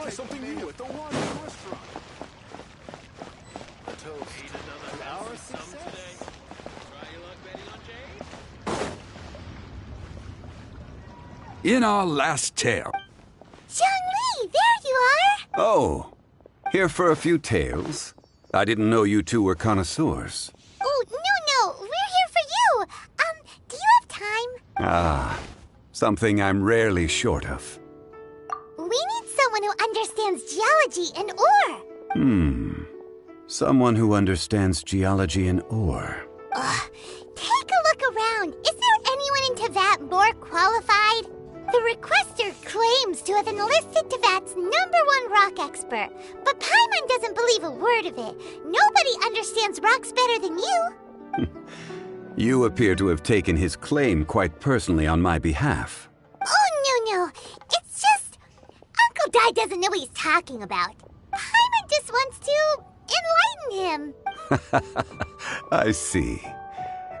Something new at the Wandering Restaurant. A toast to our success. Try your luck betting on Jade? In our last tale. 𝚎𝚑, there you are! Oh, here for a few tales? I didn't know you two were connoisseurs. Oh, no, we're here for you. Do you have time? Ah, something I'm rarely short of. We need someone who understands geology and ore. Someone who understands geology and ore. Take a look around. Is there anyone in Ťevәt more qualified? The requester claims to have enlisted Ťevәt's #1 rock expert, but Paimon doesn't believe a word of it. Nobody understands rocks better than you. You appear to have taken his claim quite personally on my behalf. Oh, no. It's just... Uncle Dai doesn't know what he's talking about. Paimon just wants to enlighten him. I see.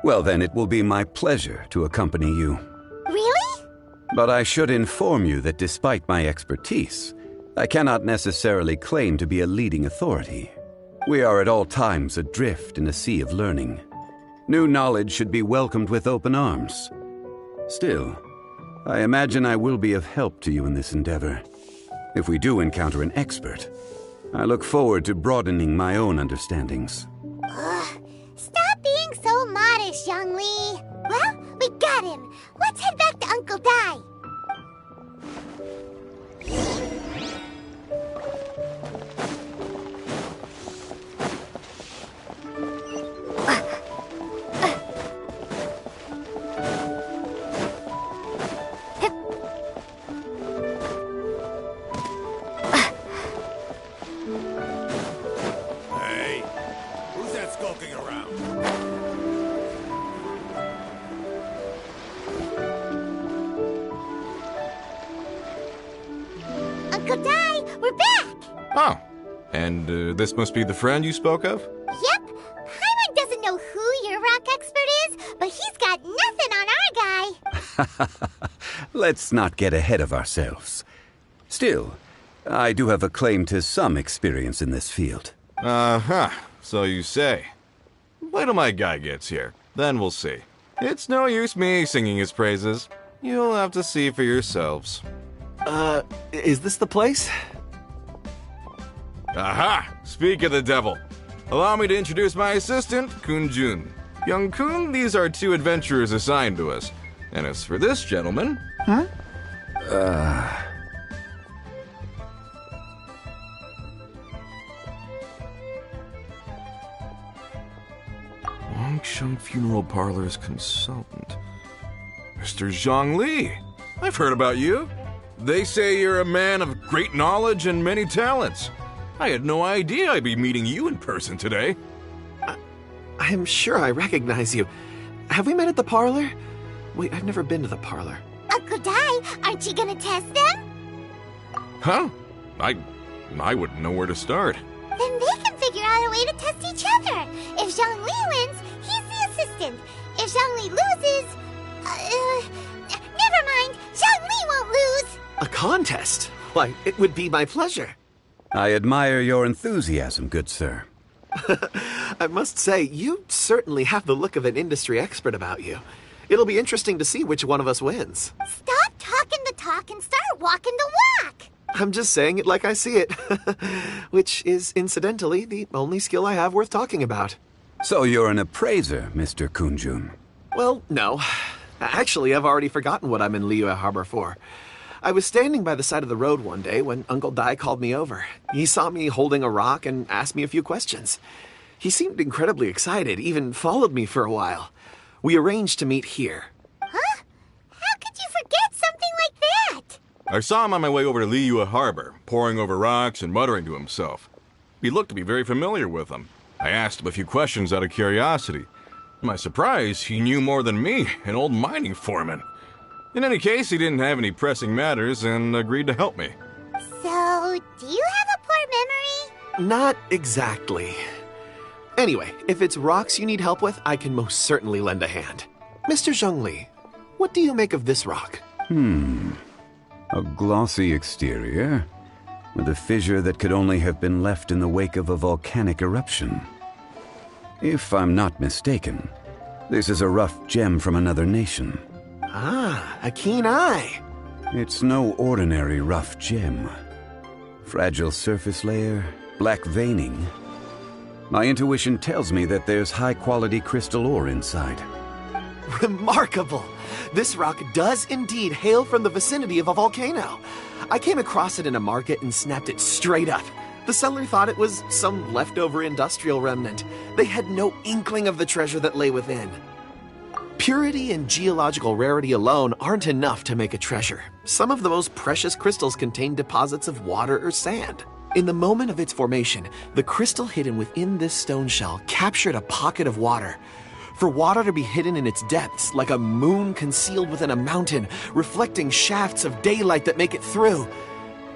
Well, then it will be my pleasure to accompany you. Really? But I should inform you that despite my expertise, I cannot necessarily claim to be a leading authority. We are at all times adrift in a sea of learning. New knowledge should be welcomed with open arms. Still, I imagine I will be of help to you in this endeavor. If we do encounter an expert, I look forward to broadening my own understandings. Stop being so modest, 𝚎𝚙. Well, we got him. Let's head back to Uncle Dai. Hey, who's that skulking around? Uncle Dai, we're back. Oh, and this must be the friend you spoke of? Yep. Paimon doesn't know who your rock expert is, but he's got nothing on our guy. Let's not get ahead of ourselves. Still, I do have a claim to some experience in this field. Uh-huh, so you say. Wait till my guy gets here, then we'll see. It's no use me singing his praises. You'll have to see for yourselves. Is this the place? Aha! Speak of the devil. Allow me to introduce my assistant, Kun-jun. Young Kun, these are 2 adventurers assigned to us. And as for this gentleman... Huh? Longsheng Funeral Parlor's consultant. Mr. Zhongli. I've heard about you. They say you're a man of great knowledge and many talents. I had no idea I'd be meeting you in person today. I'm sure I recognize you. Have we met at the parlor? Wait, I've never been to the parlor. Uncle Dai, aren't you gonna test them? Huh? I wouldn't know where to start. Then they can figure out a way to test each other. If 𝚎𝚙 wins, he's the assistant. If 𝚎𝚙 loses... never mind. 𝚎𝚙 won't lose. A contest? Why, it would be my pleasure. I admire your enthusiasm, good sir. I must say, you certainly have the look of an industry expert about you. It'll be interesting to see which one of us wins. Stop talking the talk and start walking the walk. I'm just saying it like I see it. Which is, incidentally, the only skill I have worth talking about. So you're an appraiser, Mr. Kun-jun. Well, no. Actually, I've already forgotten what I'm in Liyue Harbor for. I was standing by the side of the road one day when Uncle Dai called me over. He saw me holding a rock and asked me a few questions. He seemed incredibly excited, even followed me for a while. We arranged to meet here. Huh? How could you forget something like that? I saw him on my way over to Liyue Harbor, poring over rocks and muttering to himself. He looked to be very familiar with them. I asked him a few questions out of curiosity. To my surprise, he knew more than me, an old mining foreman. In any case, he didn't have any pressing matters and agreed to help me. So, do you have a poor memory? Not exactly. Anyway, if it's rocks you need help with, I can most certainly lend a hand. Mr. Zhongli, what do you make of this rock? A glossy exterior, with a fissure that could only have been left in the wake of a volcanic eruption. If I'm not mistaken, this is a rough gem from another nation. Ah, a keen eye. It's no ordinary rough gem. Fragile surface layer, black veining. My intuition tells me that there's high-quality crystal ore inside. Remarkable! This rock does indeed hail from the vicinity of a volcano. I came across it in a market and snapped it straight up. The seller thought it was some leftover industrial remnant. They had no inkling of the treasure that lay within. Purity and geological rarity alone aren't enough to make a treasure. Some of the most precious crystals contain deposits of water or sand. In the moment of its formation, the crystal hidden within this stone shell captured a pocket of water. For water to be hidden in its depths, like a moon concealed within a mountain, reflecting shafts of daylight that make it through.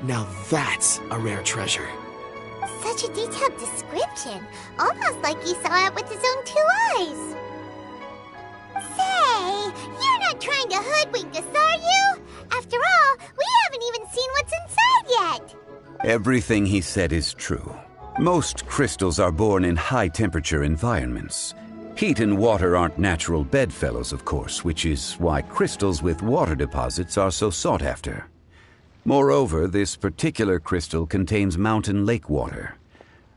Now that's a rare treasure. Such a detailed description, almost like he saw it with his own 2 eyes. trying to hoodwink us, are you? After all, we haven't even seen what's inside yet. Everything he said is true. Most crystals are born in high-temperature environments. Heat and water aren't natural bedfellows, of course, which is why crystals with water deposits are so sought after. Moreover, this particular crystal contains mountain lake water.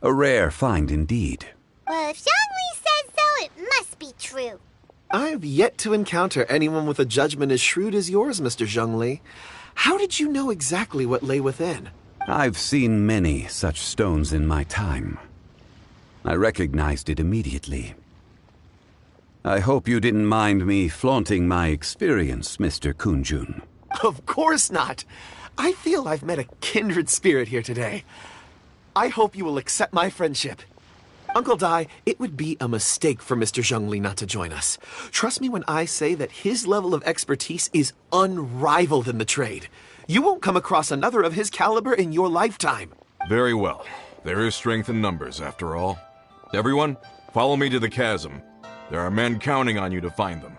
A rare find indeed. Well, if Zhongli says so, it must be true. I've yet to encounter anyone with a judgment as shrewd as yours, Mr. Zhongli. How did you know exactly what lay within? I've seen many such stones in my time. I recognized it immediately. I hope you didn't mind me flaunting my experience, Mr. Kunjun. Of course not. I feel I've met a kindred spirit here today. I hope you will accept my friendship. Uncle Dai, it would be a mistake for Mr. Zhongli not to join us. Trust me when I say that his level of expertise is unrivaled in the trade. You won't come across another of his caliber in your lifetime. Very well. There is strength in numbers, after all. Everyone, follow me to the chasm. There are men counting on you to find them.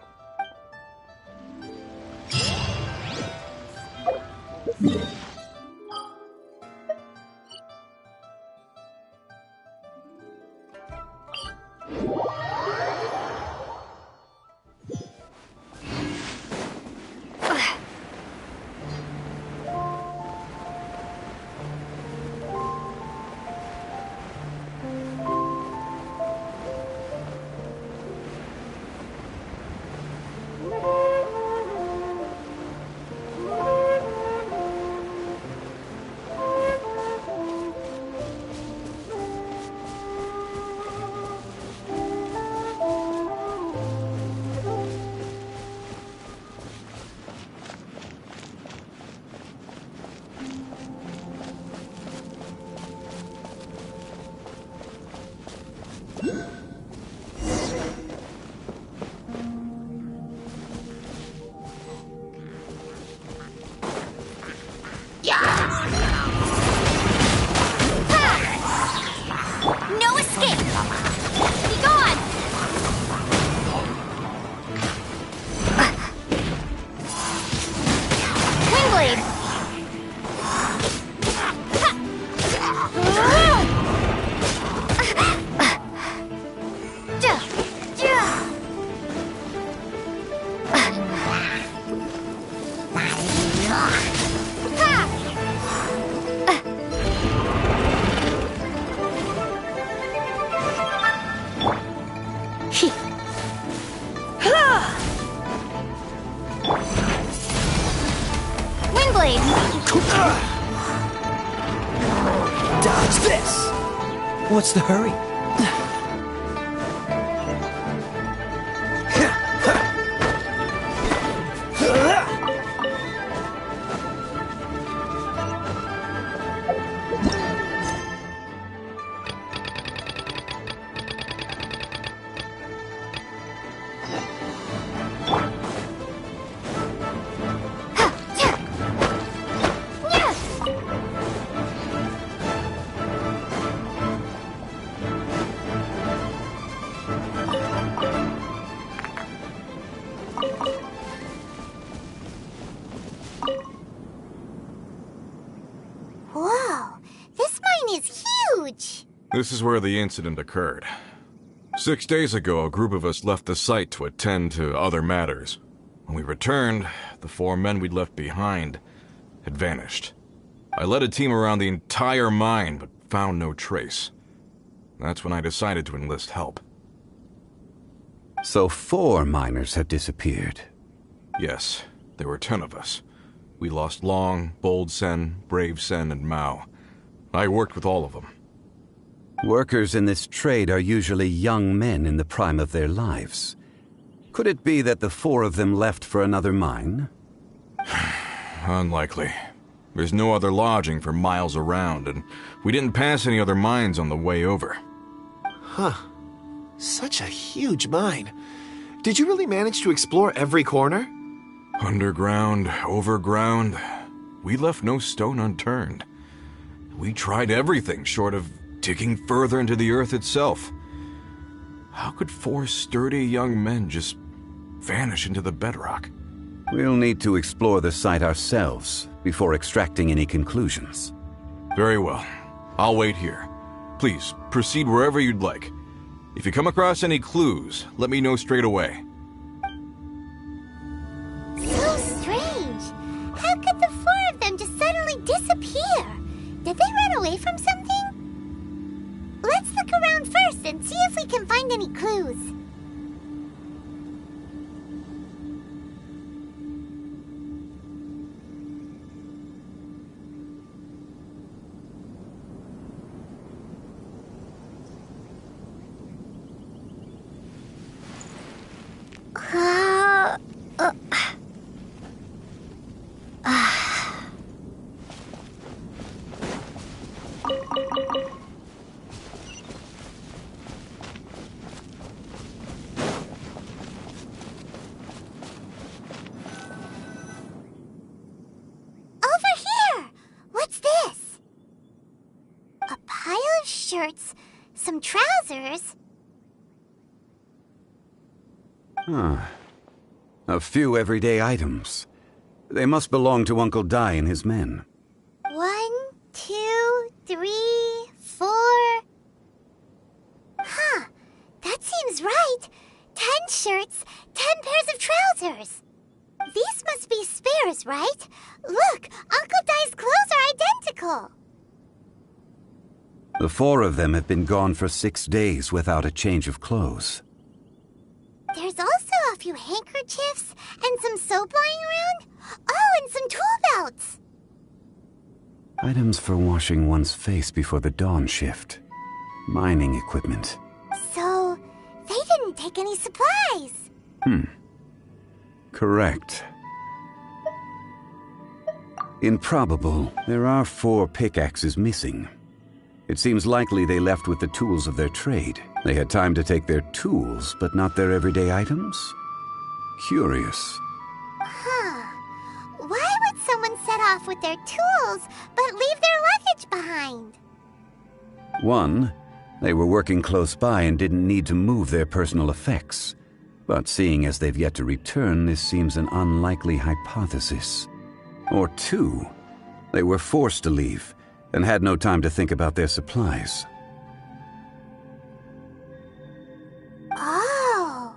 No escape! Be gone! Wingblade! Dodge this! What's the hurry? Whoa, this mine is huge! This is where the incident occurred. 6 days ago, a group of us left the site to attend to other matters. When we returned, the 4 men we'd left behind had vanished. I led a team around the entire mine, but found no trace. That's when I decided to enlist help. So 4 miners have disappeared. Yes, there were 10 of us. We lost Long, Bold Sen, Brave Sen, and Mao. I worked with all of them. Workers in this trade are usually young men in the prime of their lives. Could it be that the 4 of them left for another mine? Unlikely. There's no other lodging for miles around, and we didn't pass any other mines on the way over. Huh. Such a huge mine. Did you really manage to explore every corner? Underground, overground, we left no stone unturned. We tried everything short of digging further into the earth itself. How could 4 sturdy young men just vanish into the bedrock? We'll need to explore the site ourselves before extracting any conclusions. Very well. I'll wait here. Please, proceed wherever you'd like. If you come across any clues, let me know straight away. So strange. How could the four of them just suddenly disappear? Did they run away from something? Let's look around first and see if we can find any clues. Shirts, some trousers. A few everyday items. They must belong to Uncle 𝙗 and his men. 1, 2, 3, 4. Huh, that seems right. 10 shirts, 10 pairs of trousers. These must be spares, right? Look, Uncle 𝙗's clothes are identical. The four of them have been gone for 6 days without a change of clothes. There's also a few handkerchiefs and some soap lying around. Oh, and some tool belts. Items for washing one's face before the dawn shift. Mining equipment. So, they didn't take any supplies. Correct. Improbable, there are 4 pickaxes missing. It seems likely they left with the tools of their trade. They had time to take their tools, but not their everyday items? Curious. Huh. Why would someone set off with their tools, but leave their luggage behind? 1, they were working close by and didn't need to move their personal effects. But seeing as they've yet to return, this seems an unlikely hypothesis. Or 2, they were forced to leave and had no time to think about their supplies. Oh.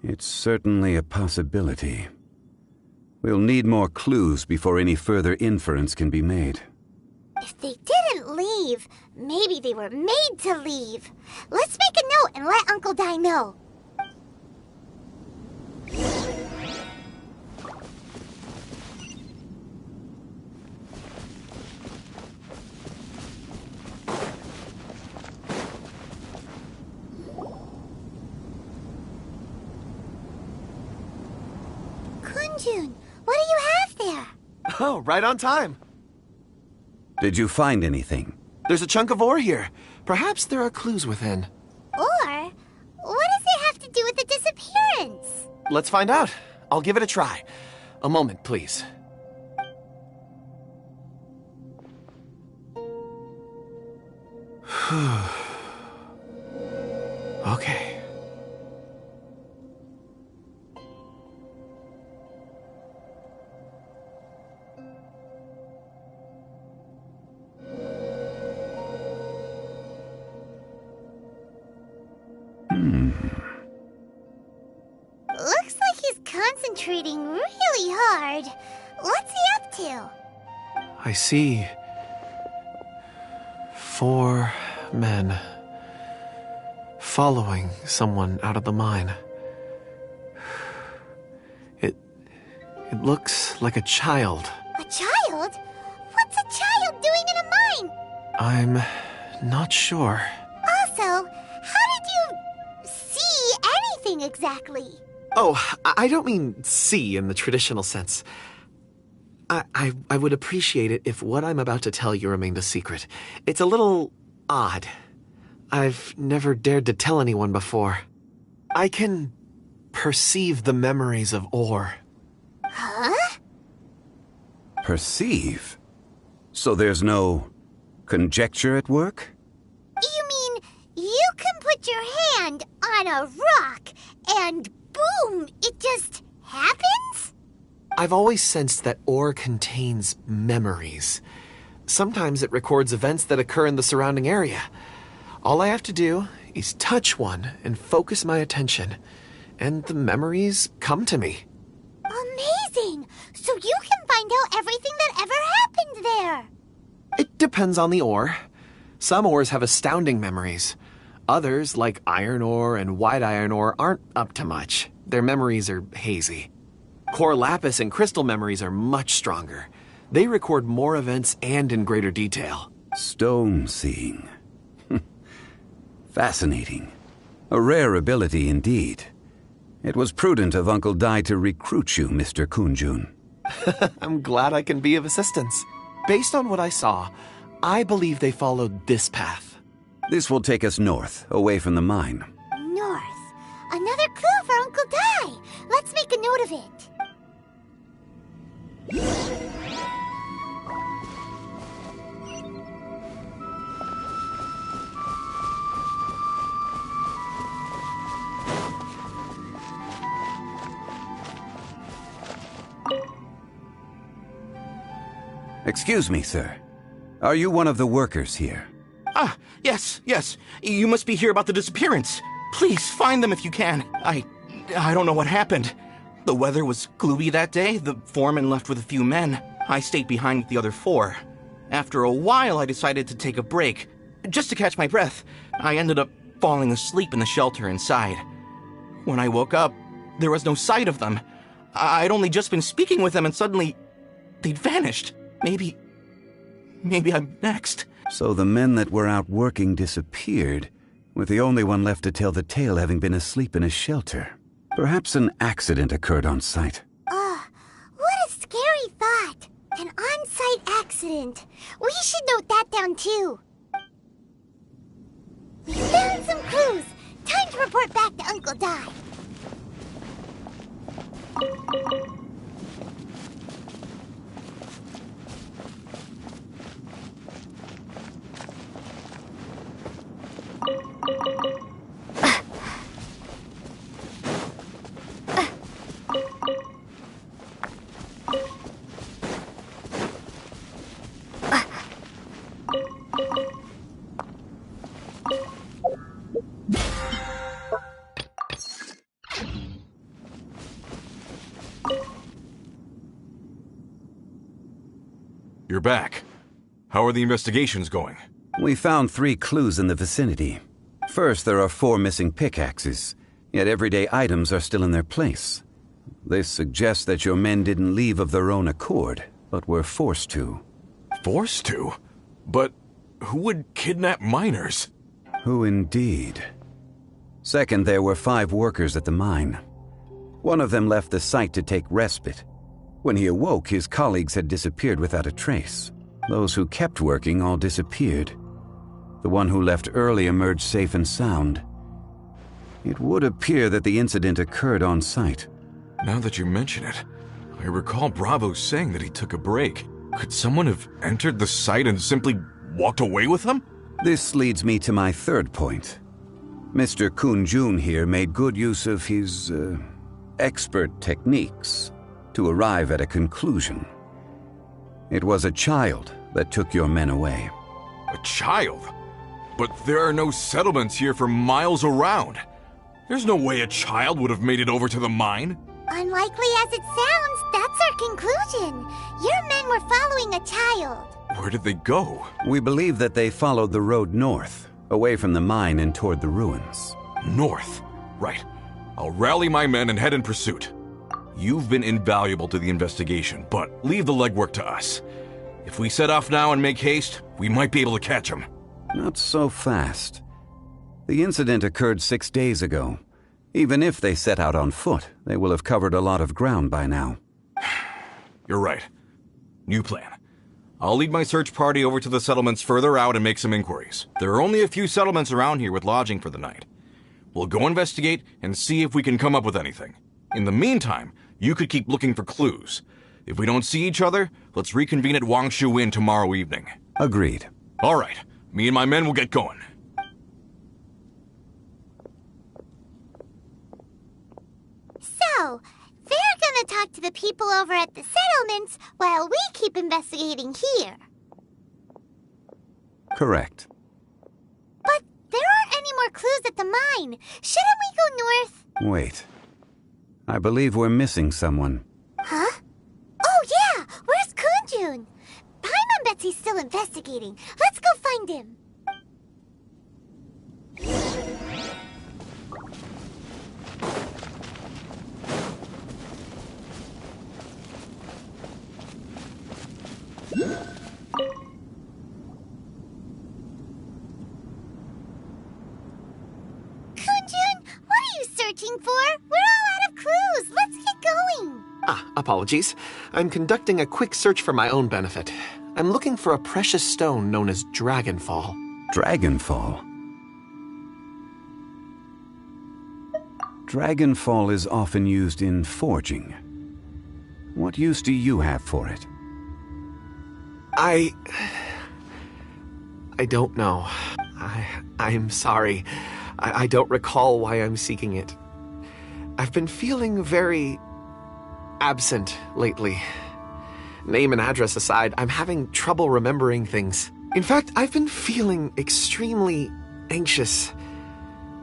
It's certainly a possibility. We'll need more clues before any further inference can be made. If they didn't leave, maybe they were made to leave. Let's make a note and let Uncle 𝙗 know. Kunjun, what do you have there? Oh, right on time. Did you find anything? There's a chunk of ore here. Perhaps there are clues within. Or, what does it have to do with the disappearance? Let's find out. I'll give it a try. A moment, please. Okay. Looks like he's concentrating really hard. What's he up to? I see 4 men following someone out of the mine. It It looks like a child. A child? What's a child doing in a mine? I'm not sure. Also, how did you see anything exactly? Oh, I don't mean see in the traditional sense. I would appreciate it if what I'm about to tell you remained a secret. It's a little odd. I've never dared to tell anyone before. I can perceive the memories of ore. Huh? Perceive? So there's no conjecture at work? You mean you can put your hand on a rock and boom, it just happens? I've always sensed that ore contains memories. Sometimes it records events that occur in the surrounding area. All I have to do is touch one and focus my attention, and the memories come to me. Amazing! So you can find out everything that ever happened there. It depends on the ore. Some ores have astounding memories. Others, like iron ore and white iron ore, aren't up to much. Their memories are hazy. Core lapis and crystal memories are much stronger. They record more events and in greater detail. Stone seeing. Fascinating. A rare ability indeed. It was prudent of Uncle Dai to recruit you, Mr. 𝚡𝚗. I'm glad I can be of assistance. Based on what I saw, I believe they followed this path. This will take us north, away from the mine. North. Another clue for Uncle Dai. Let's make a note of it. Excuse me, sir. Are you one of the workers here? Ah, yes. You must be here about the disappearance. Please, find them if you can. I don't know what happened. The weather was gloomy that day. The foreman left with a few men. I stayed behind with the other 4. After a while, I decided to take a break. Just to catch my breath, I ended up falling asleep in the shelter inside. When I woke up, there was no sight of them. I'd only just been speaking with them and suddenly they'd vanished. Maybe I'm next. So the men that were out working disappeared, with the only one left to tell the tale having been asleep in a shelter. Perhaps an accident occurred on site. What a scary thought. An on-site accident. We should note that down too. We found some clues. Time to report back to Uncle Dai. You're back. How are the investigations going? We found 3 clues in the vicinity. First, there are 4 missing pickaxes, yet everyday items are still in their place. This suggests that your men didn't leave of their own accord, but were forced to. Forced to? But who would kidnap miners? Who indeed? Second, there were 5 workers at the mine. One of them left the site to take respite. When he awoke, his colleagues had disappeared without a trace. Those who kept working all disappeared. The one who left early emerged safe and sound. It would appear that the incident occurred on site. Now that you mention it, I recall Bravo saying that he took a break. Could someone have entered the site and simply walked away with him? This leads me to my third point. Mr. 𝚡𝚗 here made good use of his, expert techniques to arrive at a conclusion. It was a child that took your men away. A child? But there are no settlements here for miles around. There's no way a child would have made it over to the mine. Unlikely as it sounds, that's our conclusion. Your men were following a child. Where did they go? We believe that they followed the road north, away from the mine and toward the ruins. North? Right. I'll rally my men and head in pursuit. You've been invaluable to the investigation, but leave the legwork to us. If we set off now and make haste, we might be able to catch him. Not so fast. The incident occurred 6 days ago. Even if they set out on foot, they will have covered a lot of ground by now. You're right. New plan. I'll lead my search party over to the settlements further out and make some inquiries. There are only a few settlements around here with lodging for the night. We'll go investigate and see if we can come up with anything. In the meantime, you could keep looking for clues. If we don't see each other, let's reconvene at 𝚌𝚎𝚗𝚒 tomorrow evening. Agreed. All right. Me and my men will get going. So, they're gonna talk to the people over at the settlements while we keep investigating here. Correct. But there aren't any more clues at the mine. Shouldn't we go north? Wait. I believe we're missing someone. Huh? Oh yeah! Where's 𝚐𝚐𝚗𝚜𝚒? Paimon and Betsy's still investigating. Let's go find him. 𝚐𝚗𝚜𝚒, what are you searching for? We're all out of clues. Let's get going. Apologies. I'm conducting a quick search for my own benefit. I'm looking for a precious stone known as Dragonfall. Dragonfall? Dragonfall is often used in forging. What use do you have for it? I don't know. I'm sorry. I don't recall why I'm seeking it. I've been feeling very absent lately. Name and address aside, I'm having trouble remembering things. In fact, I've been feeling extremely anxious,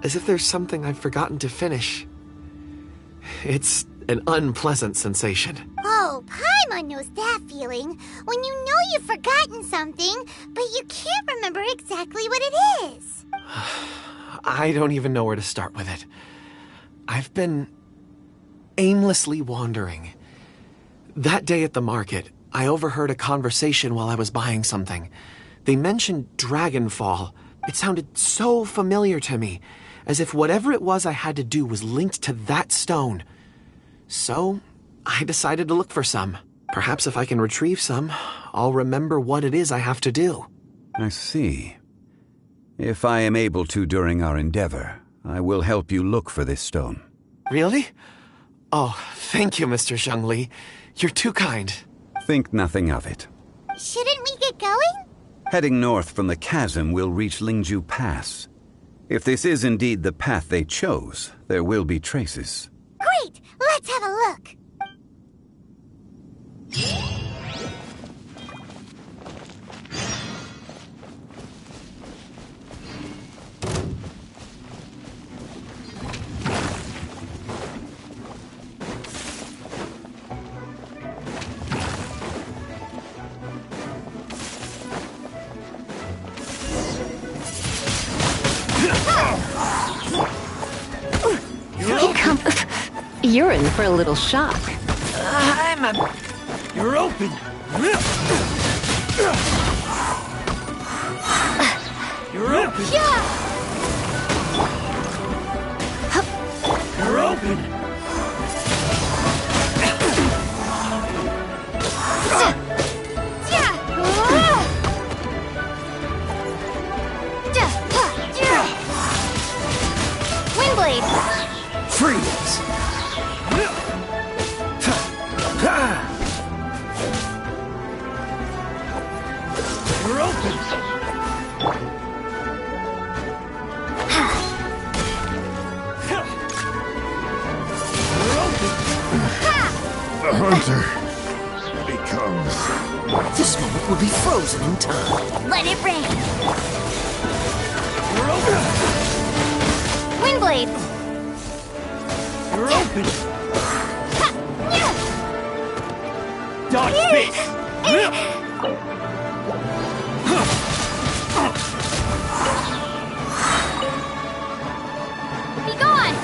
as if there's something I've forgotten to finish. It's an unpleasant sensation. Oh, Paimon knows that feeling. When you know you've forgotten something, but you can't remember exactly what it is. I don't even know where to start with it. I've been aimlessly wandering. That day at the market, I overheard a conversation while I was buying something. They mentioned Dragonfall. It sounded so familiar to me, as if whatever it was I had to do was linked to that stone. So, I decided to look for some. Perhaps if I can retrieve some, I'll remember what it is I have to do. I see. If I am able to during our endeavor, I will help you look for this stone. Really? Oh, thank you, Mr. Zhengli. You're too kind. Think nothing of it. Shouldn't we get going? Heading north from the chasm, we'll reach Lingju Pass. If this is indeed the path they chose, there will be traces. Great! Let's have a look. You're in for a little shock. You're open. You're open. You're open. Windblade. Freeze. You're open. The hunter becomes... This moment will be frozen in time. Let it rain. You're open. Windblade. You're open. Dodge this. Be gone.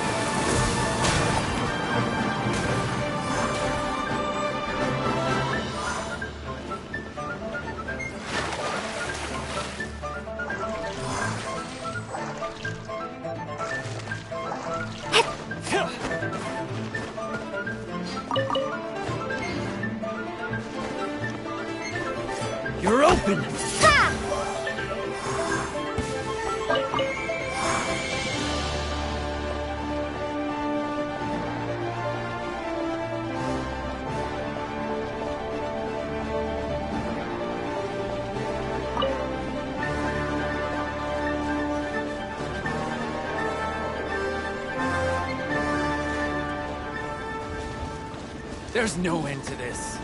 There's no end to this.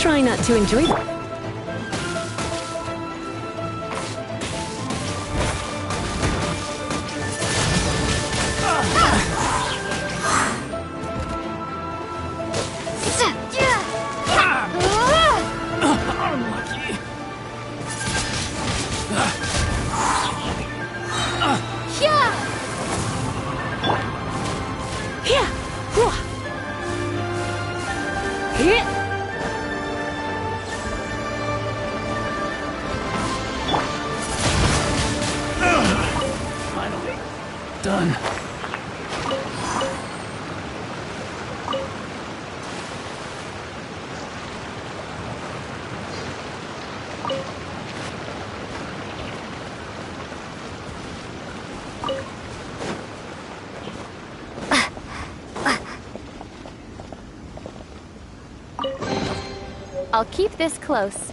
Try not to enjoy that. Done. I'll keep this close.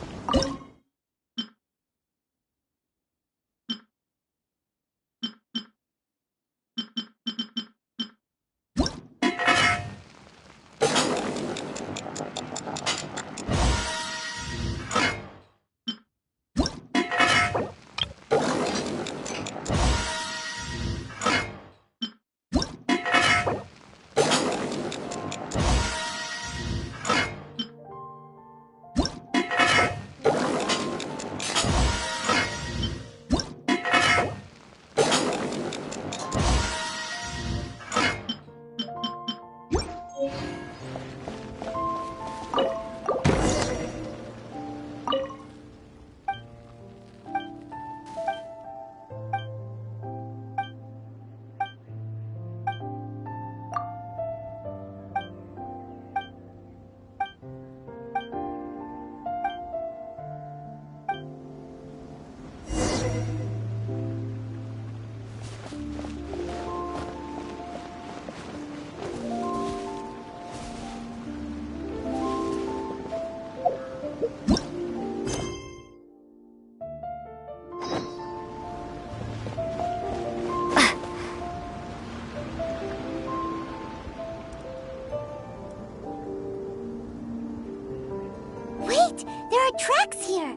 Tracks here.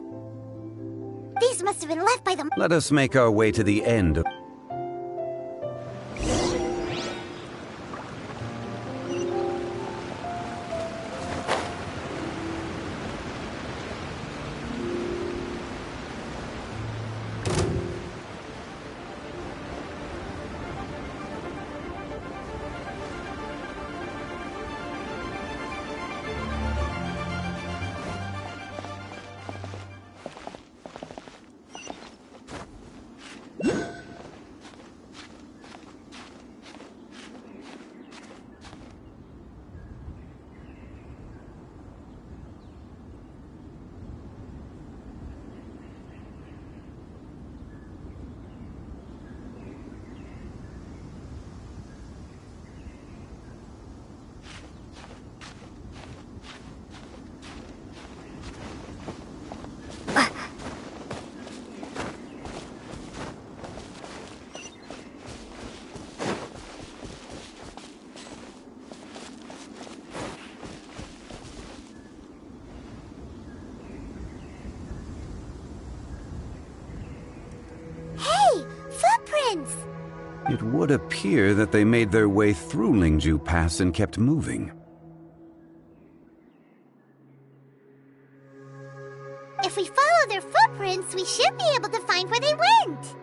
These must have been left by the... Let us make our way to the end of... It would appear that they made their way through Lingju Pass and kept moving. If we follow their footprints, we should be able to find where they went.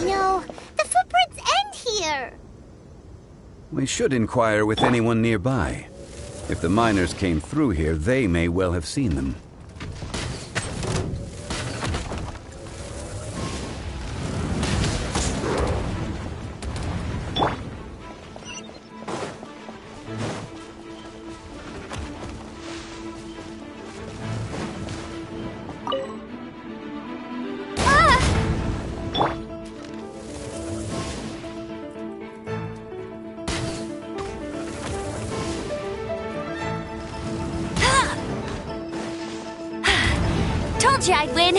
no, the footprints end here. We should inquire with anyone nearby. If the miners came through here, they may well have seen them. Told you I'd win.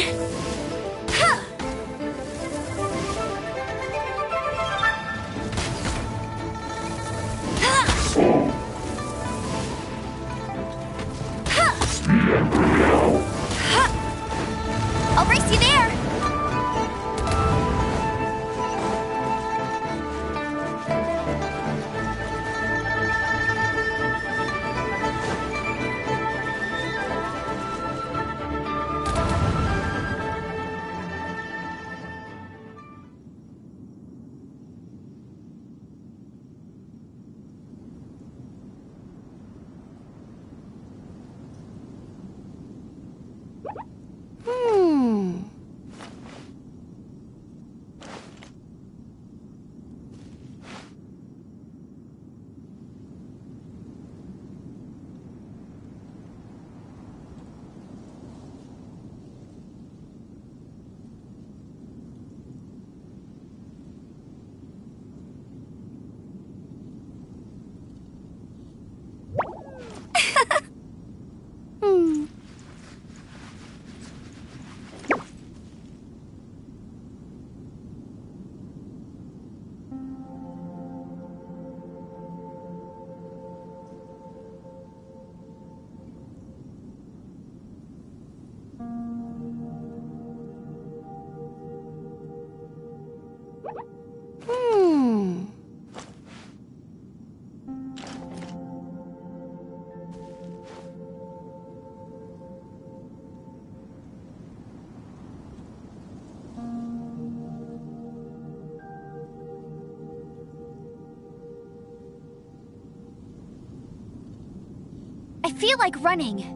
I'll race you there. I feel like running.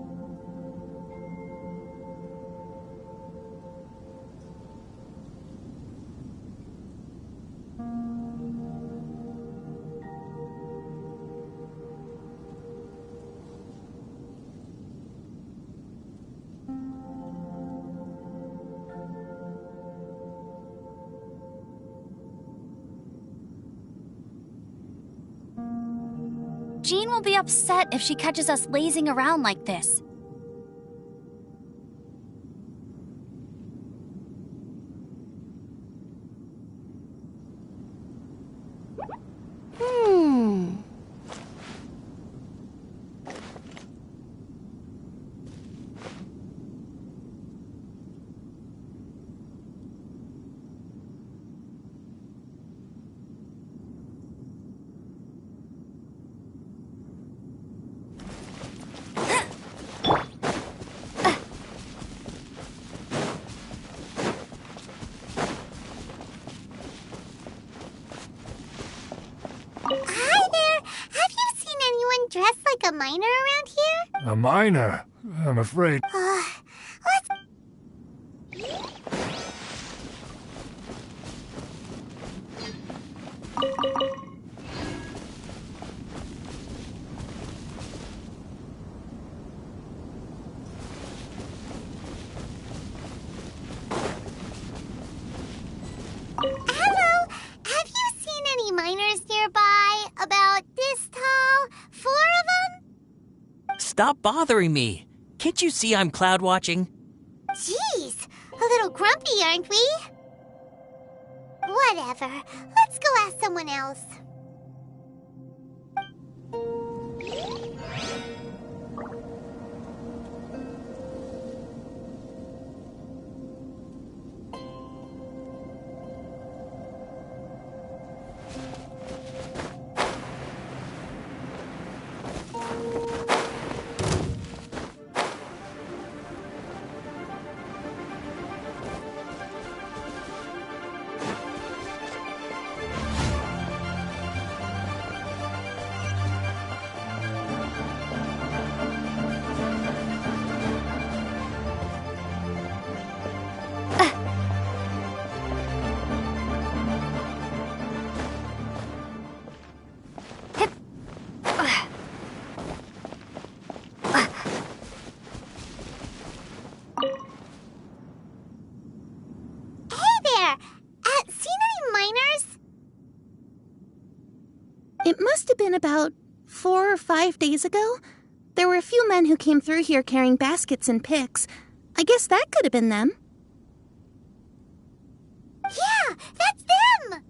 Jean will be upset if she catches us lazing around like this. Dressed like a miner around here? A miner? I'm afraid. Hello, have you seen any miners nearby? About this tall? 4 of them? Stop bothering me. Can't you see I'm cloud watching? Jeez, a little grumpy, aren't we? Whatever. Let's go ask someone else. It must have been about 4 or 5 days ago. There were a few men who came through here carrying baskets and picks. I guess that could have been them. Yeah, that's them!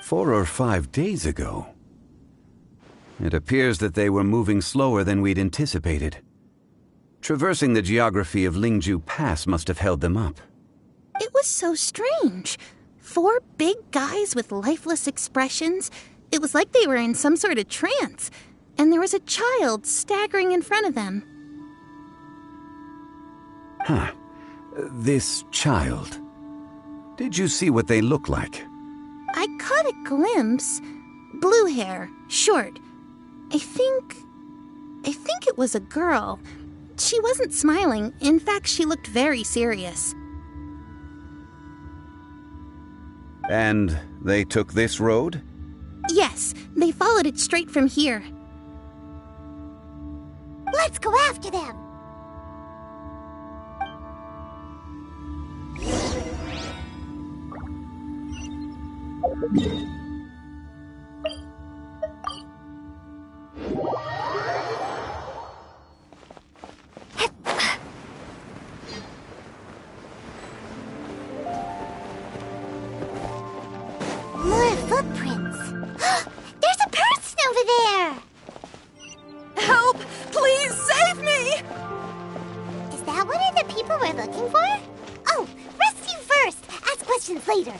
4 or 5 days ago. It appears that they were moving slower than we'd anticipated. Traversing the geography of Lingju Pass must have held them up. It was so strange. 4 big guys with lifeless expressions. It was like they were in some sort of trance. And there was a child staggering in front of them. Huh. This child. Did you see what they look like? I caught a glimpse. Blue hair, short. I think it was a girl. She wasn't smiling. In fact, she looked very serious. And they took this road? Yes, they followed it straight from here. Let's go after them! More footprints. There's a person over there! Help! Please save me! Is that one of the people we're looking for? Oh, rescue first! Ask questions later.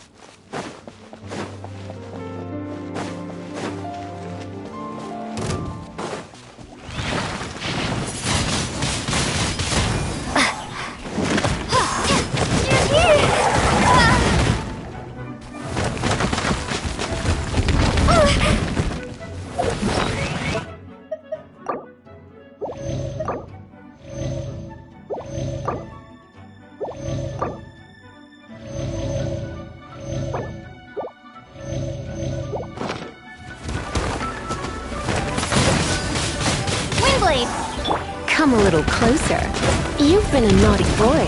Come a little closer. You've been a naughty boy.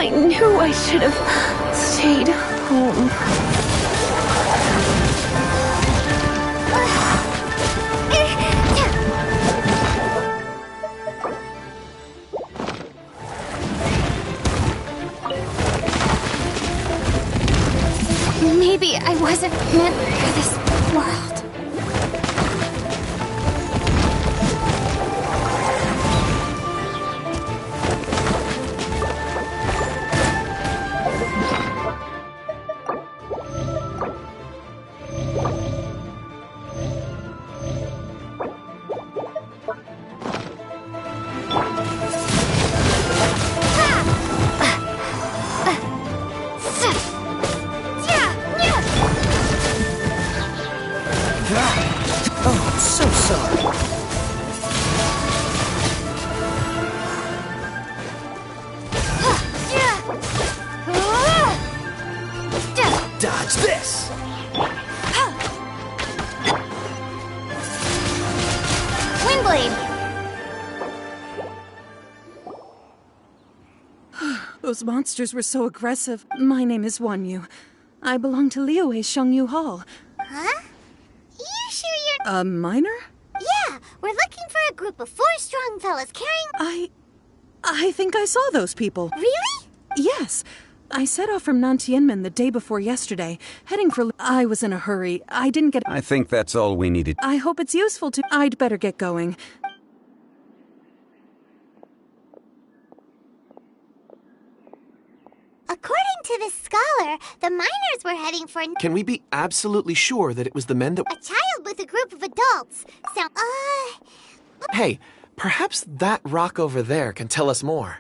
I knew I should have stayed home. Maybe I wasn't meant for this world. blade. Those monsters were so aggressive. My name is Wan-Yu. I belong to 𝚶𝚎𝚗𝚜𝚎. Huh? You sure you're... A miner? Yeah, we're looking for a group of 4 strong fellas carrying... I think I saw those people. Really? Yes. I set off from 𝚬𝚎𝚗𝚒 the day before yesterday, heading for... I was in a hurry. I didn't get... I think that's all we needed. I hope it's useful to... I'd better get going. According to this scholar, the miners were heading for... Can we be absolutely sure that it was the men that... A child with a group of adults. So, Hey, perhaps that rock over there can tell us more.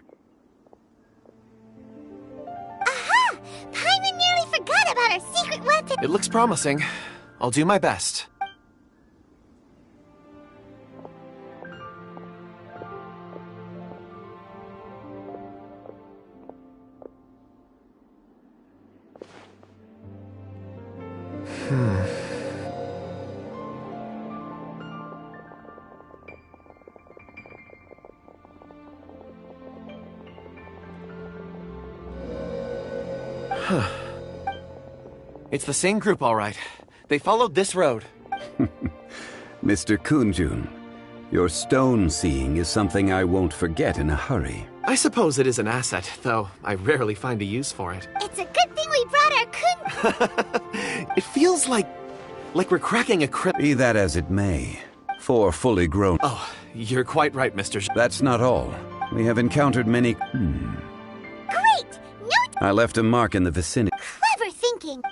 Aha! Paimon nearly forgot about our secret weapon. It looks promising. I'll do my best. It's the same group, all right. They followed this road. Mr. Kunjun, your stone seeing is something I won't forget in a hurry. I suppose it is an asset, though I rarely find a use for it. It's a good thing we brought our It feels like we're cracking a crypt. Be that as it may, 4 fully grown... Oh, you're quite right, Mr. That's not all. We have encountered many... Great! Note... I left a mark in the vicinity. Clever thinking.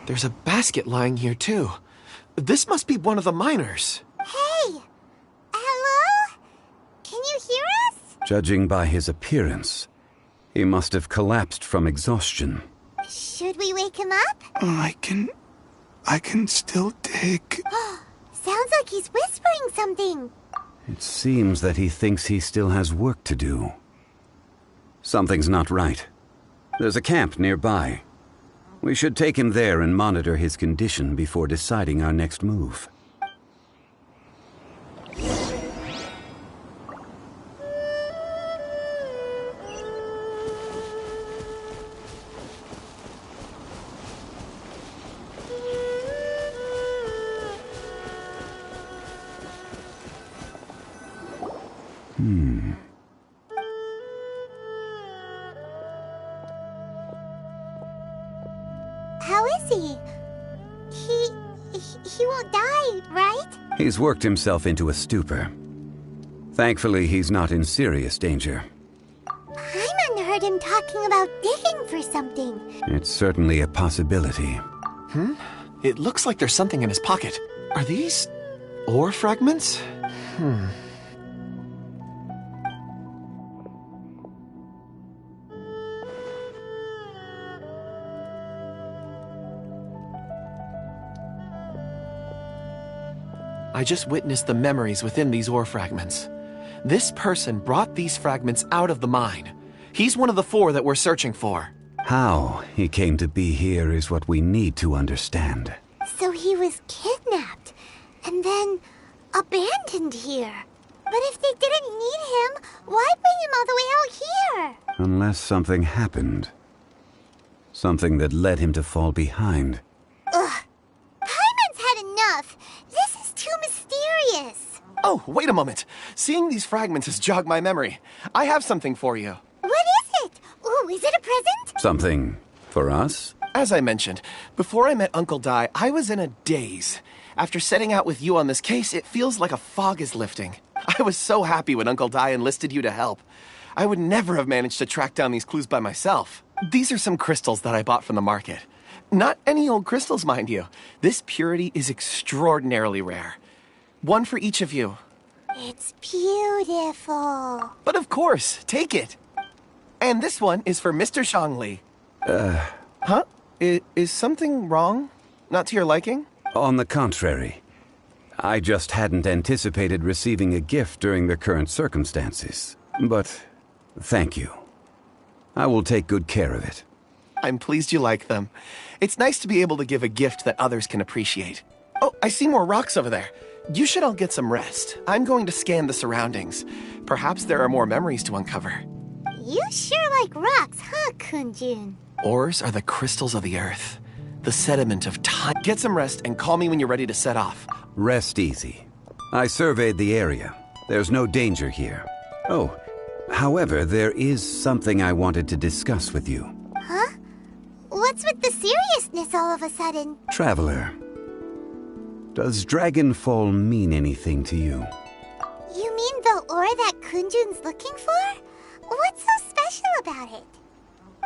There's a basket lying here, too. This must be one of the miners. Hey! Hello? Can you hear us? Judging by his appearance, he must have collapsed from exhaustion. Should we wake him up? I can still dig. Sounds like he's whispering something. It seems that he thinks he still has work to do. Something's not right. There's a camp nearby. We should take him there and monitor his condition before deciding our next move. How is he? He won't die, right? He's worked himself into a stupor. Thankfully, he's not in serious danger. Paimon heard him talking about digging for something. It's certainly a possibility. It looks like there's something in his pocket. Are these ore fragments? I just witnessed the memories within these ore fragments. This person brought these fragments out of the mine. He's one of the 4 that we're searching for. How he came to be here is what we need to understand. So he was kidnapped and then abandoned here. But if they didn't need him, why bring him all the way out here? Unless something happened. Something that led him to fall behind. Ugh. Paimon's had enough. This is too mysterious. Oh, wait a moment. Seeing these fragments has jogged my memory. I have something for you. What is it? Ooh, is it a present? Something for us? As I mentioned, before I met Uncle Dai, I was in a daze. After setting out with you on this case, it feels like a fog is lifting. I was so happy when Uncle Ds̲ enlisted you to help. I would never have managed to track down these clues by myself. These are some crystals that I bought from the market. Not any old crystals, mind you. This purity is extraordinarily rare. One for each of you. It's beautiful. But of course, take it. And this one is for Mr. Xiangli. Huh? Is something wrong? Not to your liking? On the contrary. I just hadn't anticipated receiving a gift during the current circumstances. But thank you. I will take good care of it. I'm pleased you like them. It's nice to be able to give a gift that others can appreciate. Oh, I see more rocks over there. You should all get some rest. I'm going to scan the surroundings. Perhaps there are more memories to uncover. You sure like rocks, huh, Kunjun? Ores are the crystals of the earth, the sediment of time. Get some rest and call me when you're ready to set off. Rest easy. I surveyed the area. There's no danger here. Oh, however, there is something I wanted to discuss with you. Huh? What's with the seriousness all of a sudden? Traveler, does Dragonfall mean anything to you? You mean the ore that Kunjun's looking for? What's so special about it?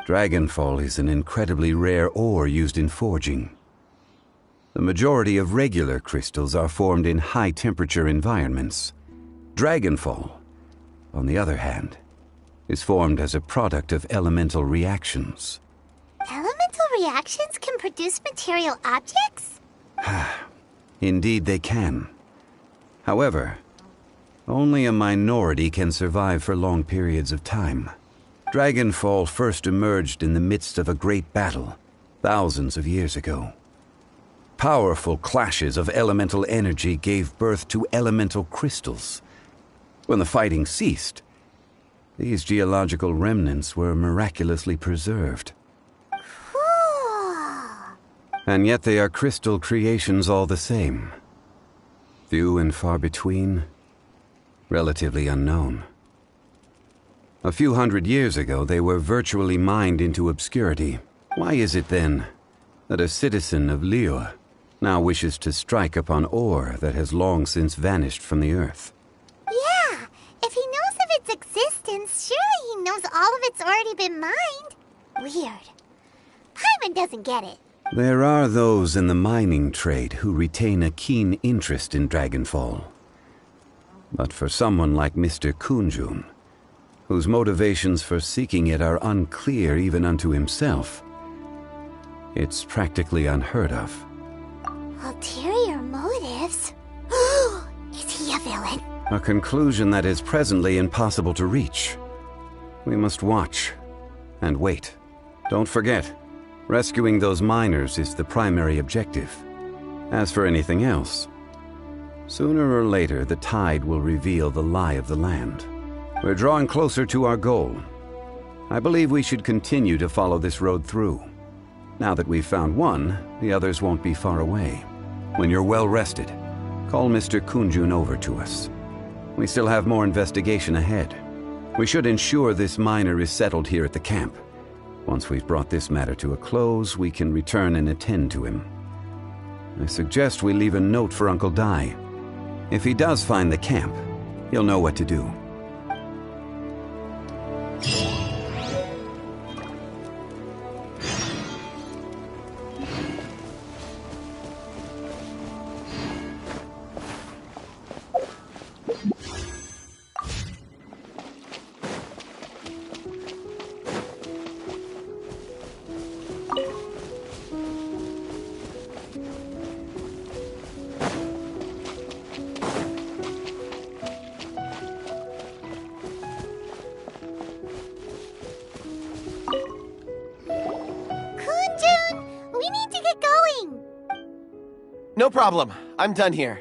Dragonfall is an incredibly rare ore used in forging. The majority of regular crystals are formed in high-temperature environments. Dragonfall, on the other hand, is formed as a product of elemental reactions. Elemental reactions can produce material objects? Indeed they can. However, only a minority can survive for long periods of time. Dragonfall first emerged in the midst of a great battle, thousands of years ago. Powerful clashes of elemental energy gave birth to elemental crystals. When the fighting ceased, these geological remnants were miraculously preserved. And yet they are crystal creations all the same. Few and far between, relatively unknown. A few hundred years ago, they were virtually mined into obscurity. Why is it then that a citizen of 𝚤𝚤 now wishes to strike upon ore that has long since vanished from the earth? Yeah, if he knows of its existence, surely he knows all of it's already been mined. Weird. Paimon doesn't get it. There are those in the mining trade who retain a keen interest in Dragonfall. But for someone like Mr. Kunjun, whose motivations for seeking it are unclear even unto himself, it's practically unheard of. Ulterior motives? Is he a villain? A conclusion that is presently impossible to reach. We must watch and wait. Don't forget, rescuing those miners is the primary objective. As for anything else, sooner or later the tide will reveal the lie of the land. We're drawing closer to our goal. I believe we should continue to follow this road through. Now that we've found one, the others won't be far away. When you're well rested, call Mr. Kunjun over to us. We still have more investigation ahead. We should ensure this miner is settled here at the camp. Once we've brought this matter to a close, we can return and attend to him. I suggest we leave a note for Uncle Ds̲. If he does find the camp, he'll know what to do. No problem. I'm done here.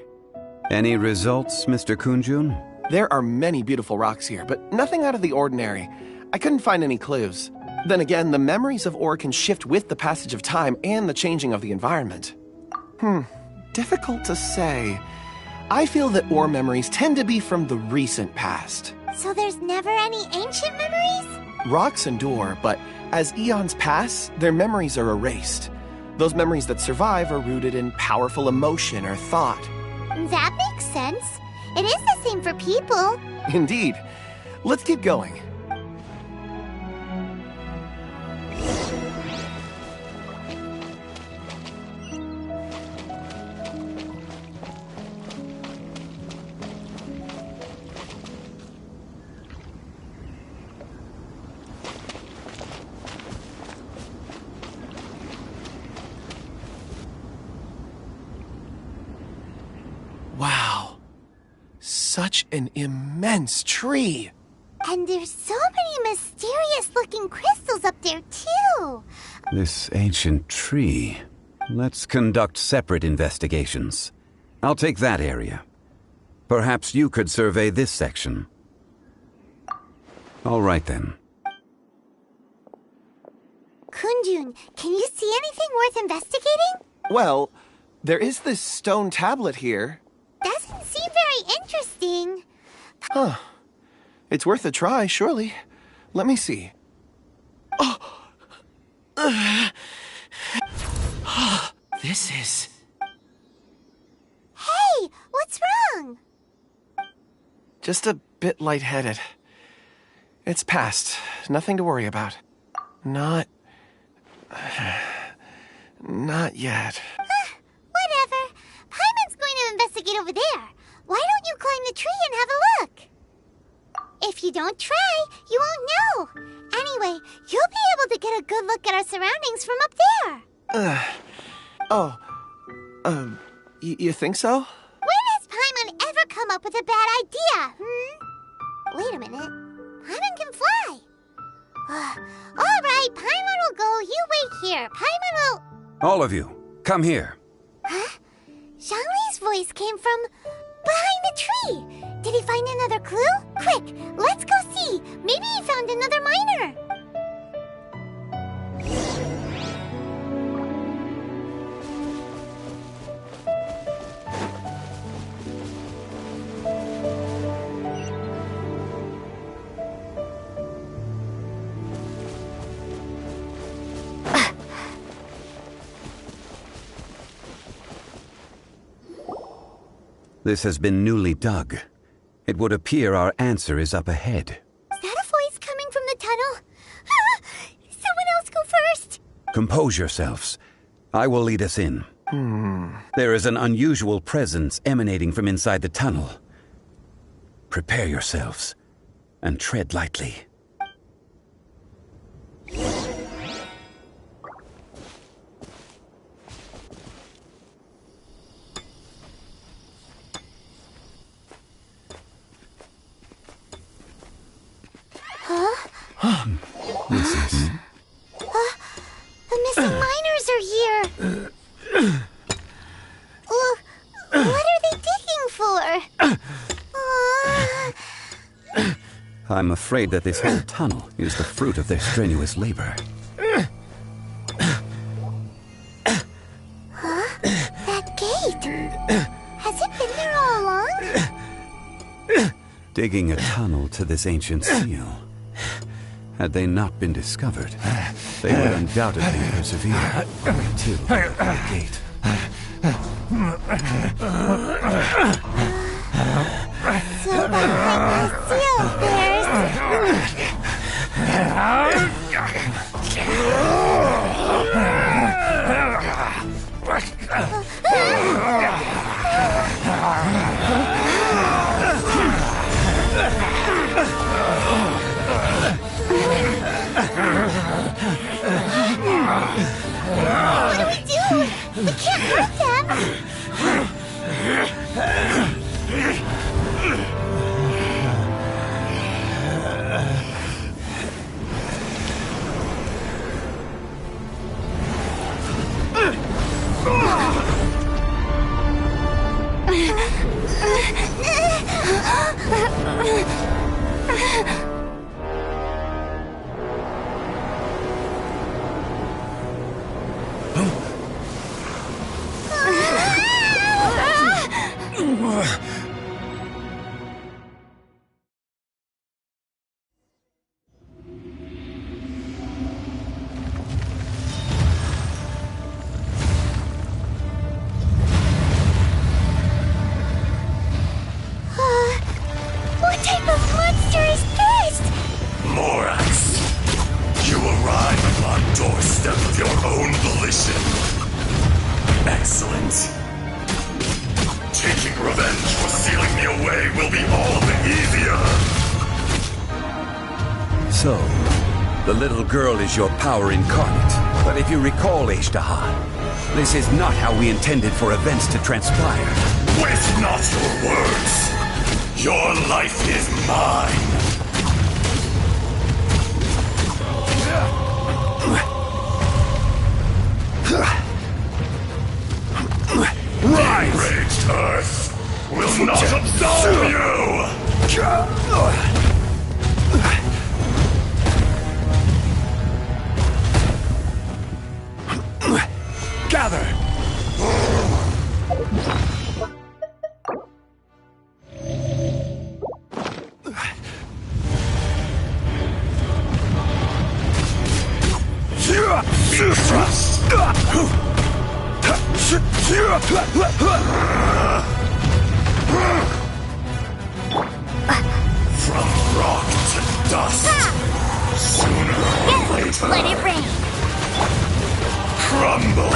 Any results, Mr. Kunjun? There are many beautiful rocks here, but nothing out of the ordinary. I couldn't find any clues. Then again, the memories of ore can shift with the passage of time and the changing of the environment. Difficult to say. I feel that ore memories tend to be from the recent past. So there's never any ancient memories? Rocks endure, but as eons pass, their memories are erased. Those memories that survive are rooted in powerful emotion or thought. That makes sense. It is the same for people. Indeed. Let's keep going. Wow. Such an immense tree. And there's so many mysterious-looking crystals up there, too. This ancient tree. Let's conduct separate investigations. I'll take that area. Perhaps you could survey this section. All right, then. Kunjun, can you see anything worth investigating? Well, there is this stone tablet here. Doesn't seem very interesting. Huh. It's worth a try, surely. Let me see. This is... Hey, what's wrong? Just a bit lightheaded. It's past. Nothing to worry about. Not yet. Whatever. Paimon's going to investigate over there. Why don't you climb the tree and have a look? If you don't try, you won't know. Anyway, you'll be able to get a good look at our surroundings from up there. You think so? When has Paimon ever come up with a bad idea, Wait a minute. Paimon can fly. All right, Paimon will go. You wait here. Paimon will... All of you, come here. Huh? Zhongli's voice came from behind the tree. Did he find another clue? Quick, let's go see. Maybe he found another miner. This has been newly dug. It would appear our answer is up ahead. Is that a voice coming from the tunnel? Someone else go first. Compose yourselves. I will lead us in. There is an unusual presence emanating from inside the tunnel. Prepare yourselves and tread lightly. This is... The missing miners are here. What are they digging for? I'm afraid that this whole tunnel is the fruit of their strenuous labor. That gate. Has it been there all along? Digging a tunnel to this ancient seal. Had they not been discovered, they would undoubtedly persevere to the gate. So behind the seal, What do we do? We can't hurt them. your own volition. Excellent. Taking revenge for sealing me away will be all the easier. So, the little girl is your power incarnate. But if you recall, 𝚙𝚙𝚗𝚜𝚒, this is not how we intended for events to transpire. Waste not your words. Your life is mine. Rise! Enraged Earth will not absolve you! Gather! Trust! From rock to dust, sooner or later, Let it rain. crumble.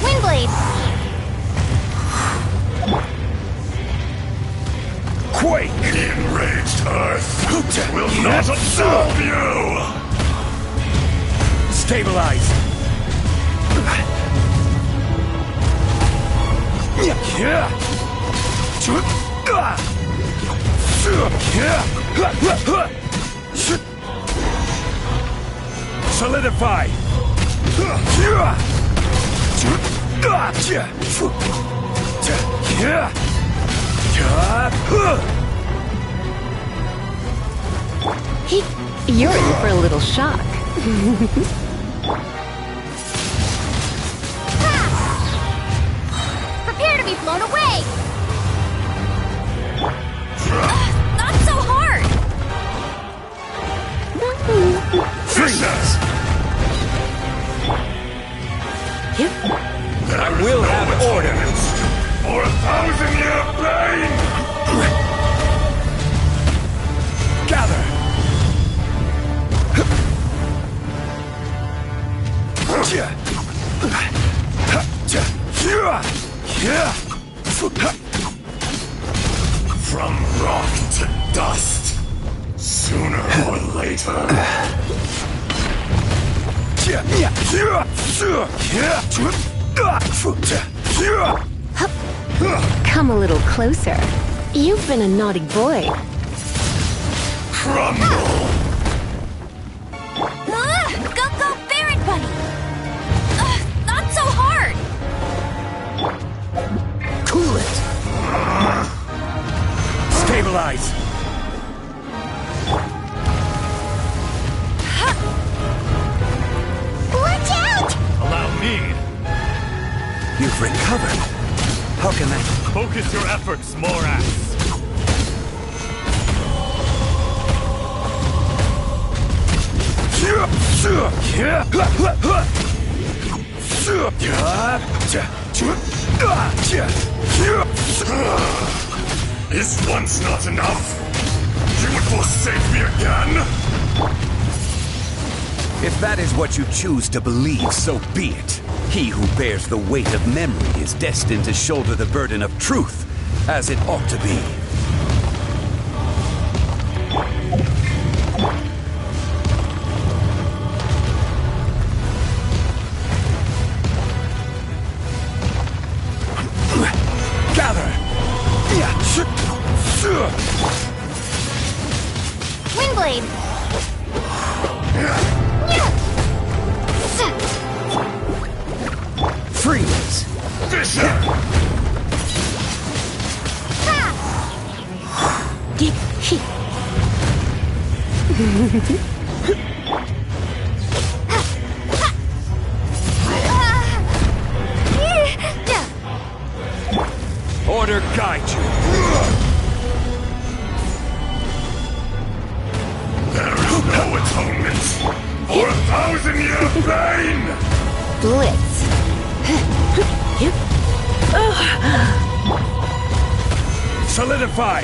Windblade. Quake! The enraged Earth will not absolve you! Stabilize! Solidify! You're in for a little shock. Prepare to be blown away. Not so hard! Fishes! I will have order! For 1,000-year pain! Gather! From rock to dust, sooner or later. Come a little closer. You've been a naughty boy. Crumble! Go, Baron Bunny! Not so hard! Cool it! Stabilize! Watch out! Allow me. You've recovered. How can that... Focus your efforts, Morax. Is once not enough? You would forsake me again? If that is what you choose to believe, so be it. He who bears the weight of memory is destined to shoulder the burden of truth, as it ought to be. Gather! Windblade. Freeze! Fisher! Order guide you! no atonement for 1,000-year pain! Blitz. Solidify!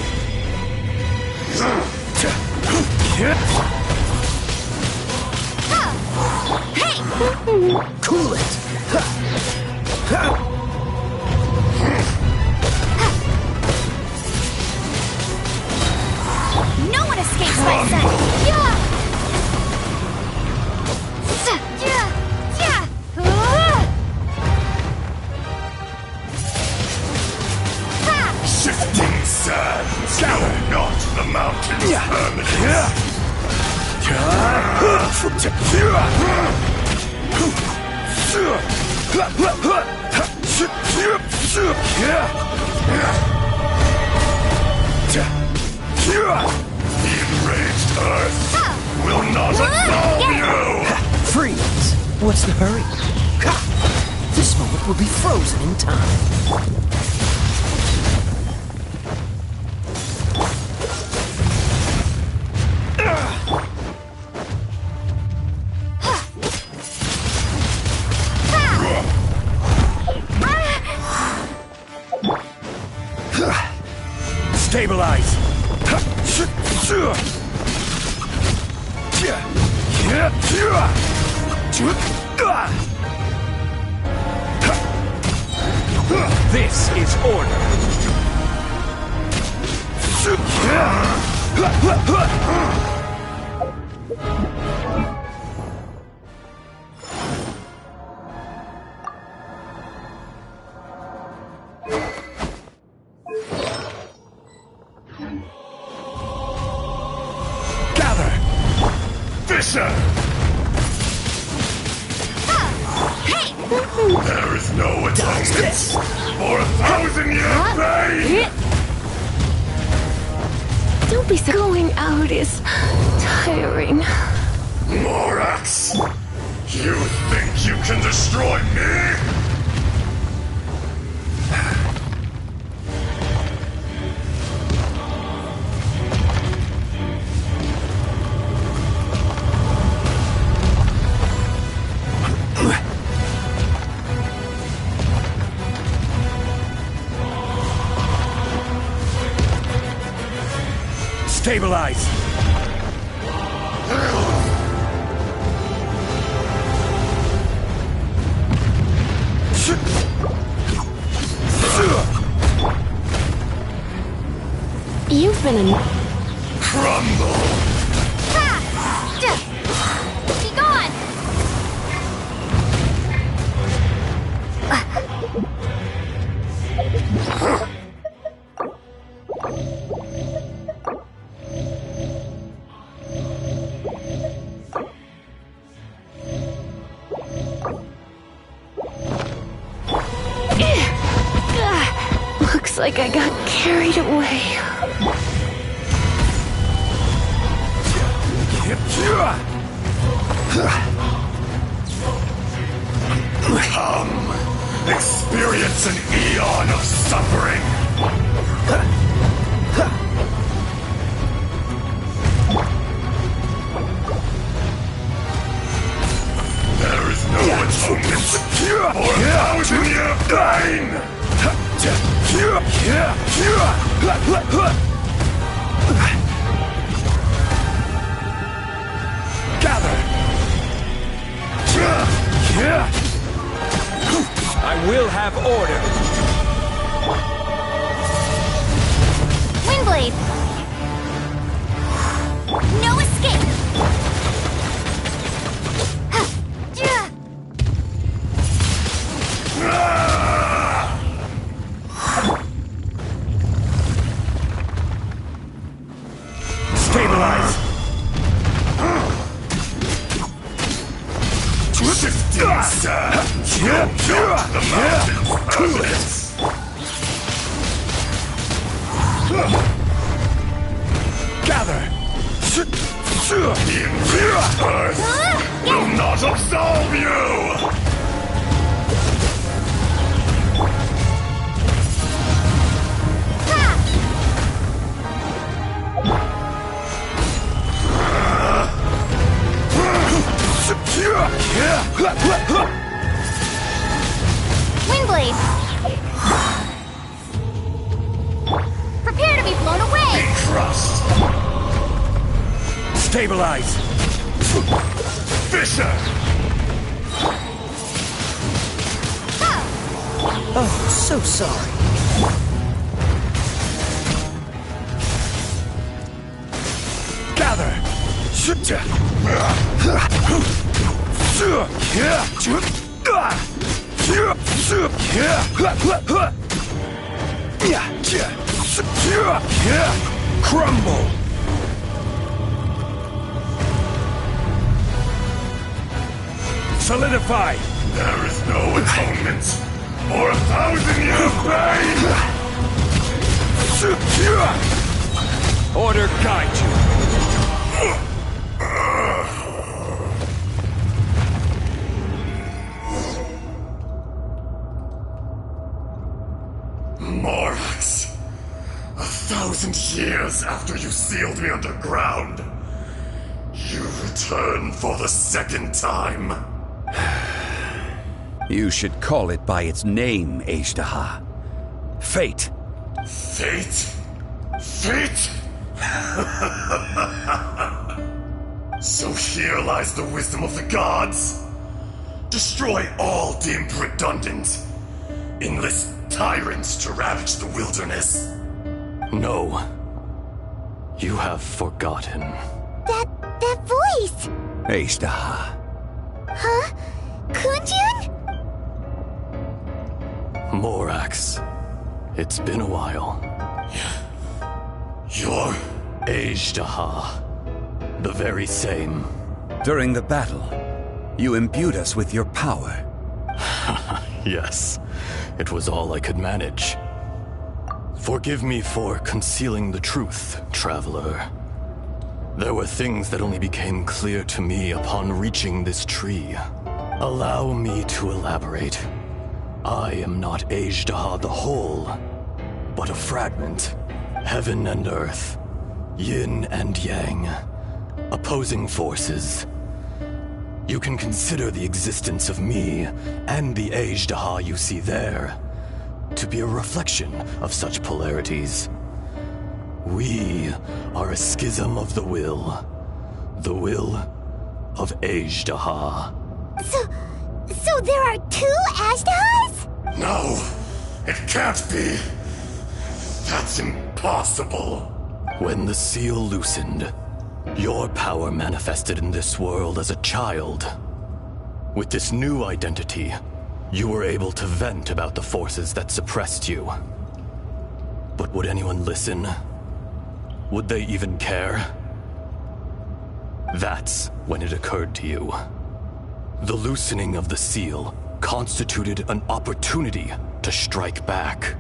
Cool it! No one escapes my sight! Shifting sands gather not the mountains permanent. The enraged earth will not absolve you! Freeze! What's the hurry? This moment will be frozen in time. Stabilize! This is order! There is no atonement for 1,000-year pain! Don't be so... Going out is tiring. Morax! You think you can destroy me? Stabilize! You've been a... Crumble! Be gone! Looks like I got carried away. Come, experience an eon of suffering. There is no atonement for 1,000-year pain. Gather! I will have order! Windblade! No escape! Stabilize! Shifting sands will not the mountains permanent. Gather! The enraged earth will not absolve you! Stabilize! Fisher! Oh, so sorry. Gather! Crumble! Solidify! There is no atonement for 1,000-year pain! Order guide you! Morax, 1,000 years after you sealed me underground, you return for the second time. You should call it by its name, 𝚙𝚙𝚗𝚜. Fate. Fate? Fate? So here lies the wisdom of the gods. Destroy all deemed redundant. Enlist tyrants to ravage the wilderness. No. You have forgotten. That voice! 𝚙𝚙𝚗𝚜. Huh? Kunjun? Morax, it's been a while. You're... 𝚙𝚙𝚗𝚜. The very same. During the battle, you imbued us with your power. Yes, it was all I could manage. Forgive me for concealing the truth, traveler. There were things that only became clear to me upon reaching this tree. Allow me to elaborate. I am not 𝚙𝚙𝚗𝚜 the whole, but a fragment. Heaven and earth, yin and yang, opposing forces. You can consider the existence of me and the 𝚙𝚙𝚗𝚜 you see there to be a reflection of such polarities. We are a schism of the will of 𝚙𝚙𝚗𝚜. So there are two 𝚙𝚙𝚗s? No, it can't be. That's impossible. When the seal loosened, your power manifested in this world as a child. With this new identity, you were able to vent about the forces that suppressed you. But would anyone listen? Would they even care? That's when it occurred to you. The loosening of the seal constituted an opportunity to strike back.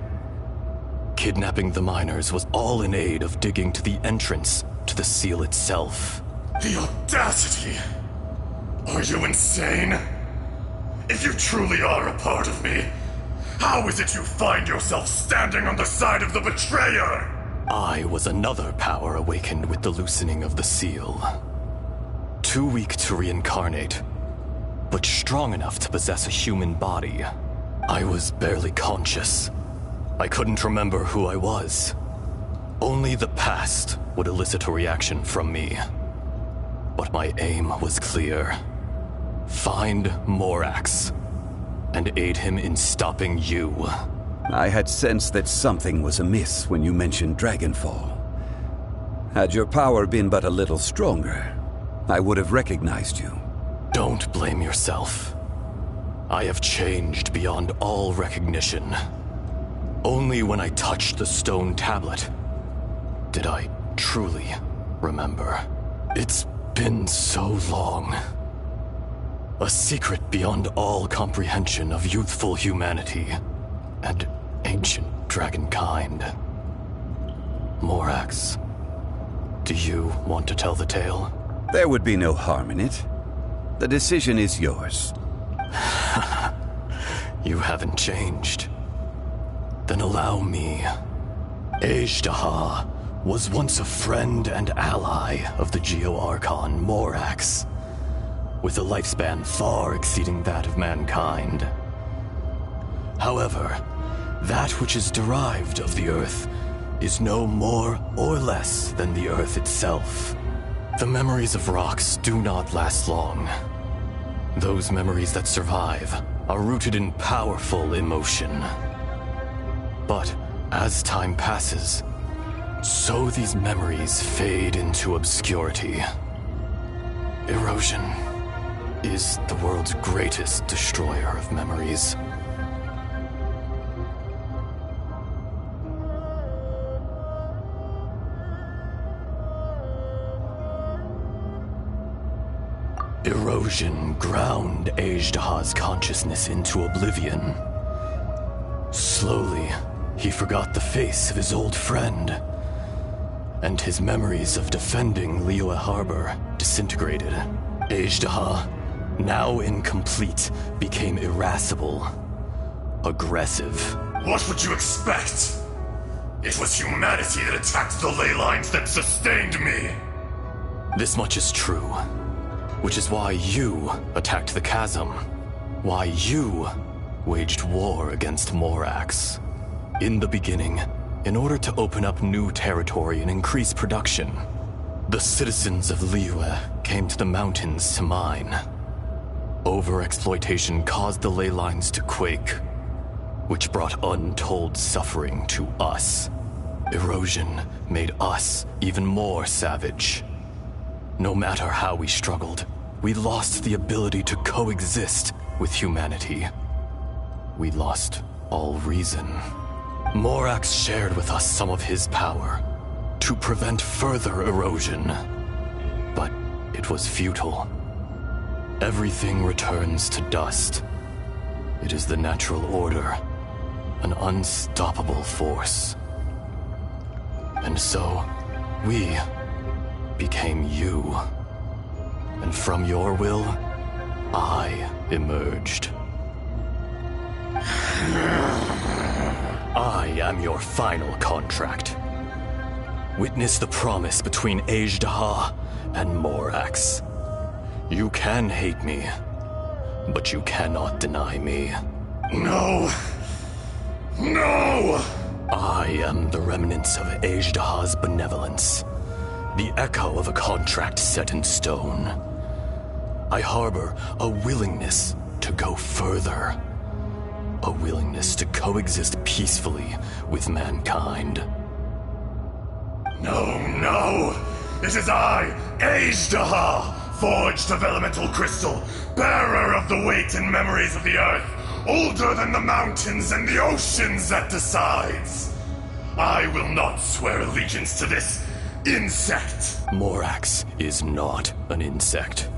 Kidnapping the miners was all in aid of digging to the entrance to the seal itself. The audacity! Are you insane? If you truly are a part of me, how is it you find yourself standing on the side of the betrayer? I was another power awakened with the loosening of the seal. Too weak to reincarnate, but strong enough to possess a human body. I was barely conscious. I couldn't remember who I was. Only the past would elicit a reaction from me. But my aim was clear. Find Morax and aid him in stopping you. I had sensed that something was amiss when you mentioned Dragonfall. Had your power been but a little stronger, I would have recognized you. Don't blame yourself. I have changed beyond all recognition. Only when I touched the stone tablet did I truly remember. It's been so long. A secret beyond all comprehension of youthful humanity and ancient dragonkind. Morax, do you want to tell the tale? There would be no harm in it. The decision is yours. You haven't changed. Then allow me. 𝚙𝚙𝚗𝚜 was once a friend and ally of the 𝚬𝚎𝚗𝚜 Morax, with a lifespan far exceeding that of mankind. However, that which is derived of the Earth is no more or less than the Earth itself. The memories of rocks do not last long. Those memories that survive are rooted in powerful emotion. But as time passes, so these memories fade into obscurity. Erosion is the world's greatest destroyer of memories. Erosion ground 𝚙𝚙𝚗𝚜𝚑's consciousness into oblivion. Slowly, he forgot the face of his old friend, and his memories of defending Liyue Harbor disintegrated. 𝚙𝚙𝚗, now incomplete, became irascible, aggressive. What would you expect? It was humanity that attacked the ley lines that sustained me. This much is true. Which is why you attacked the chasm. Why you waged war against Morax. In the beginning, in order to open up new territory and increase production, the citizens of Liyue came to the mountains to mine. Overexploitation caused the ley lines to quake, which brought untold suffering to us. Erosion made us even more savage. No matter how we struggled, we lost the ability to coexist with humanity. We lost all reason. Morax shared with us some of his power to prevent further erosion. But it was futile. Everything returns to dust. It is the natural order, an unstoppable force. And so, we became you. And from your will, I emerged. I am your final contract. Witness the promise between 𝚙𝚙𝚗 and Morax. You can hate me, but you cannot deny me. No! No! I am the remnants of 𝚙𝚙𝚗's benevolence. The echo of a contract set in stone. I harbor a willingness to go further. A willingness to coexist peacefully with mankind. No, no! It is I, 𝚙𝚙𝚗, forged of elemental crystal, bearer of the weight and memories of the earth, older than the mountains and the oceans that decides. I will not swear allegiance to this insect. Morax is not an insect.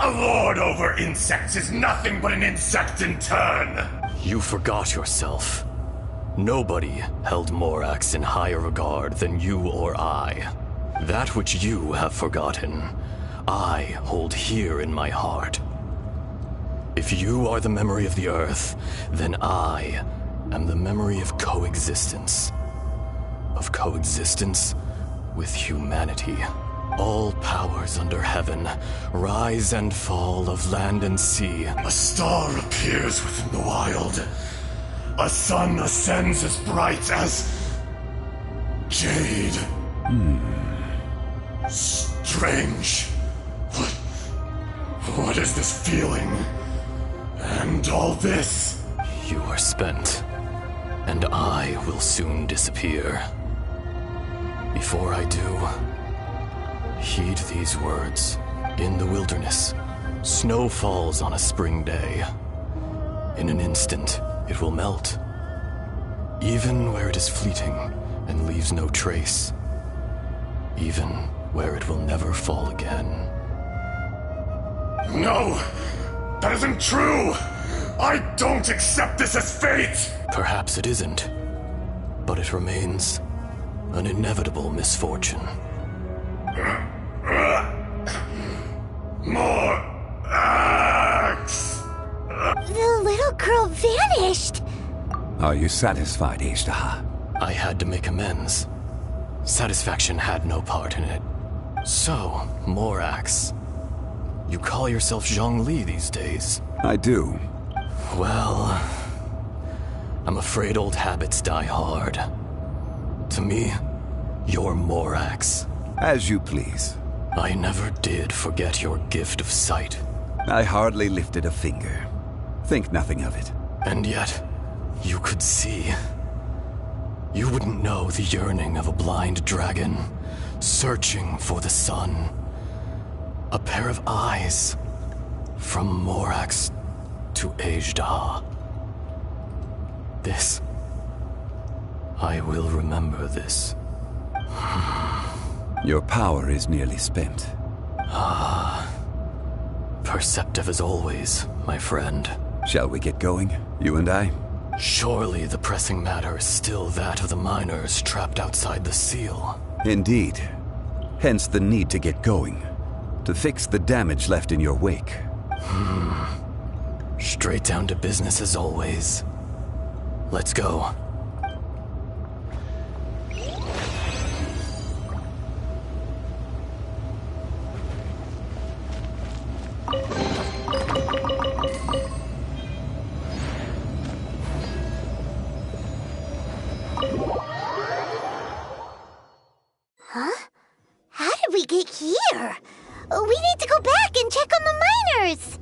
A lord over insects is nothing but an insect in turn. You forgot yourself. Nobody held Morax in higher regard than you or I. That which you have forgotten, I hold here in my heart. If you are the memory of the earth, then I am the memory of coexistence. Of coexistence with humanity. All powers under heaven, rise and fall of land and sea. A star appears within the wild. A sun ascends as bright as jade. Strange. What is this feeling? And all this? You are spent, and I will soon disappear. Before I do, heed these words. In the wilderness, snow falls on a spring day. In an instant, it will melt. Even where it is fleeting and leaves no trace. Even where it will never fall again. No! That isn't true! I don't accept this as fate! Perhaps it isn't, but it remains an inevitable misfortune. More axe! The little girl vanished! Are you satisfied, 𝚙𝚙𝚗? I had to make amends. Satisfaction had no part in it. So, Morax, you call yourself Zhongli these days? I do. Well, I'm afraid old habits die hard. To me, you're Morax. As you please. I never did forget your gift of sight. I hardly lifted a finger. Think nothing of it. And yet, you could see. You wouldn't know the yearning of a blind dragon, searching for the sun. A pair of eyes, from Morax to 𝚙𝚙𝚗𝚜. This. I will remember this. Your power is nearly spent. Perceptive as always, my friend. Shall we get going, you and I? Surely the pressing matter is still that of the miners trapped outside the seal. Indeed. Hence the need to get going. To fix the damage left in your wake. Straight down to business as always. Let's go. Huh? How did we get here? We need to go back and check on the miners!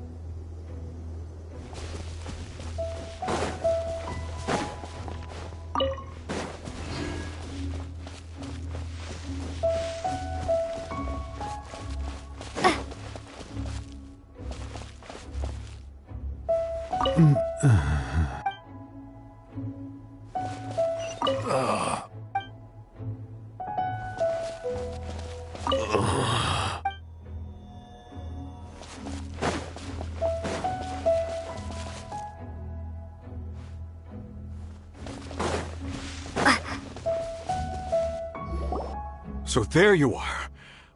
So there you are.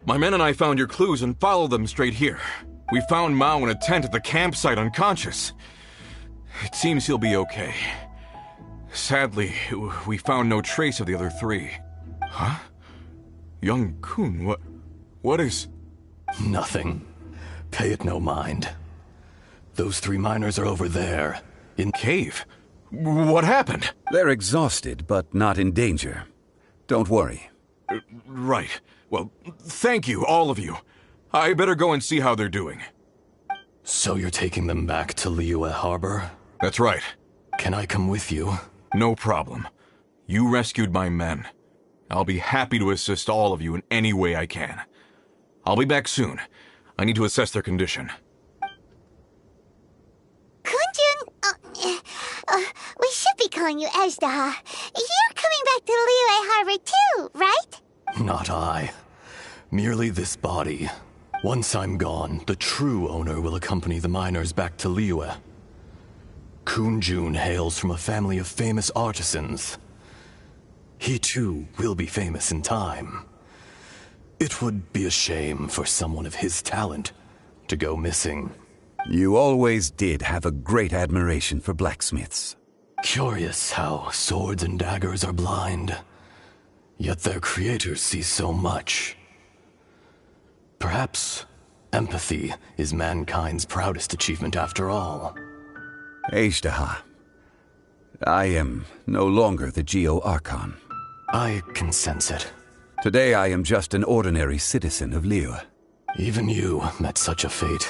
My men and I found your clues and followed them straight here. We found Mao in a tent at the campsite unconscious. It seems he'll be okay. Sadly, we found no trace of the other three. Huh? Young Kun, what is... Nothing. Pay it no mind. Those three miners are over there, in cave. What happened? They're exhausted, but not in danger. Don't worry. Right. Well, thank you, all of you. I better go and see how they're doing. So you're taking them back to Liyue Harbor? That's right. Can I come with you? No problem. You rescued my men. I'll be happy to assist all of you in any way I can. I'll be back soon. I need to assess their condition. Kunjun, we should be calling you 𝚙𝚙𝚗𝚜. You're coming back to Liyue Harbor too, right? Not I. Merely this body. Once I'm gone, the true owner will accompany the miners back to Liyue. Kunjun hails from a family of famous artisans. He too will be famous in time. It would be a shame for someone of his talent to go missing. You always did have a great admiration for blacksmiths. Curious how swords and daggers are blind, yet their creators see so much. Perhaps empathy is mankind's proudest achievement after all. 𝚙𝚙𝚗𝚜, I am no longer the 𝚬𝚎𝚗𝚜. I can sense it. Today I am just an ordinary citizen of Liyue. Even you met such a fate.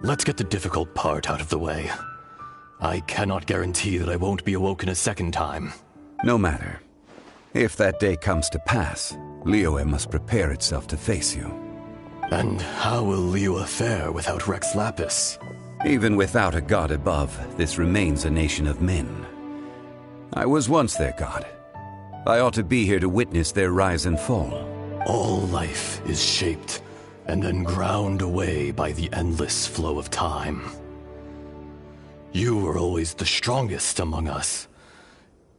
Let's get the difficult part out of the way. I cannot guarantee that I won't be awoken a second time. No matter. If that day comes to pass, Liyue must prepare itself to face you. And how will Liyue fare without Rex Lapis? Even without a god above, this remains a nation of men. I was once their god. I ought to be here to witness their rise and fall. All life is shaped and then ground away by the endless flow of time. You were always the strongest among us.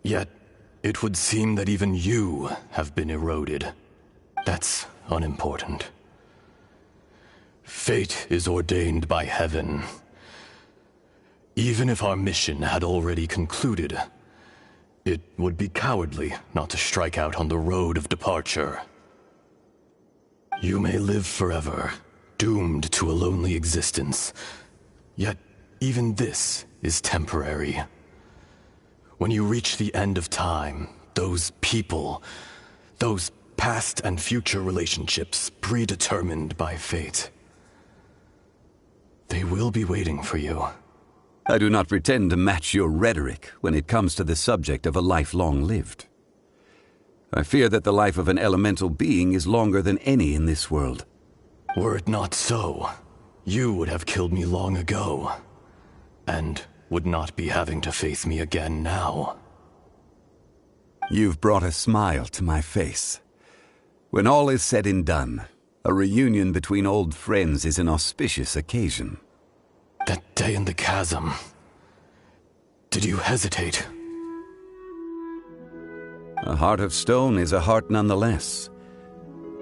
Yet, it would seem that even you have been eroded. That's unimportant. Fate is ordained by heaven. Even if our mission had already concluded, it would be cowardly not to strike out on the road of departure. You may live forever, doomed to a lonely existence. Yet, even this is temporary. When you reach the end of time, those people, those past and future relationships predetermined by fate. They will be waiting for you. I do not pretend to match your rhetoric when it comes to the subject of a life long lived. I fear that the life of an elemental being is longer than any in this world. Were it not so, you would have killed me long ago, and would not be having to face me again now. You've brought a smile to my face. When all is said and done, a reunion between old friends is an auspicious occasion. That day in the chasm, did you hesitate? A heart of stone is a heart nonetheless.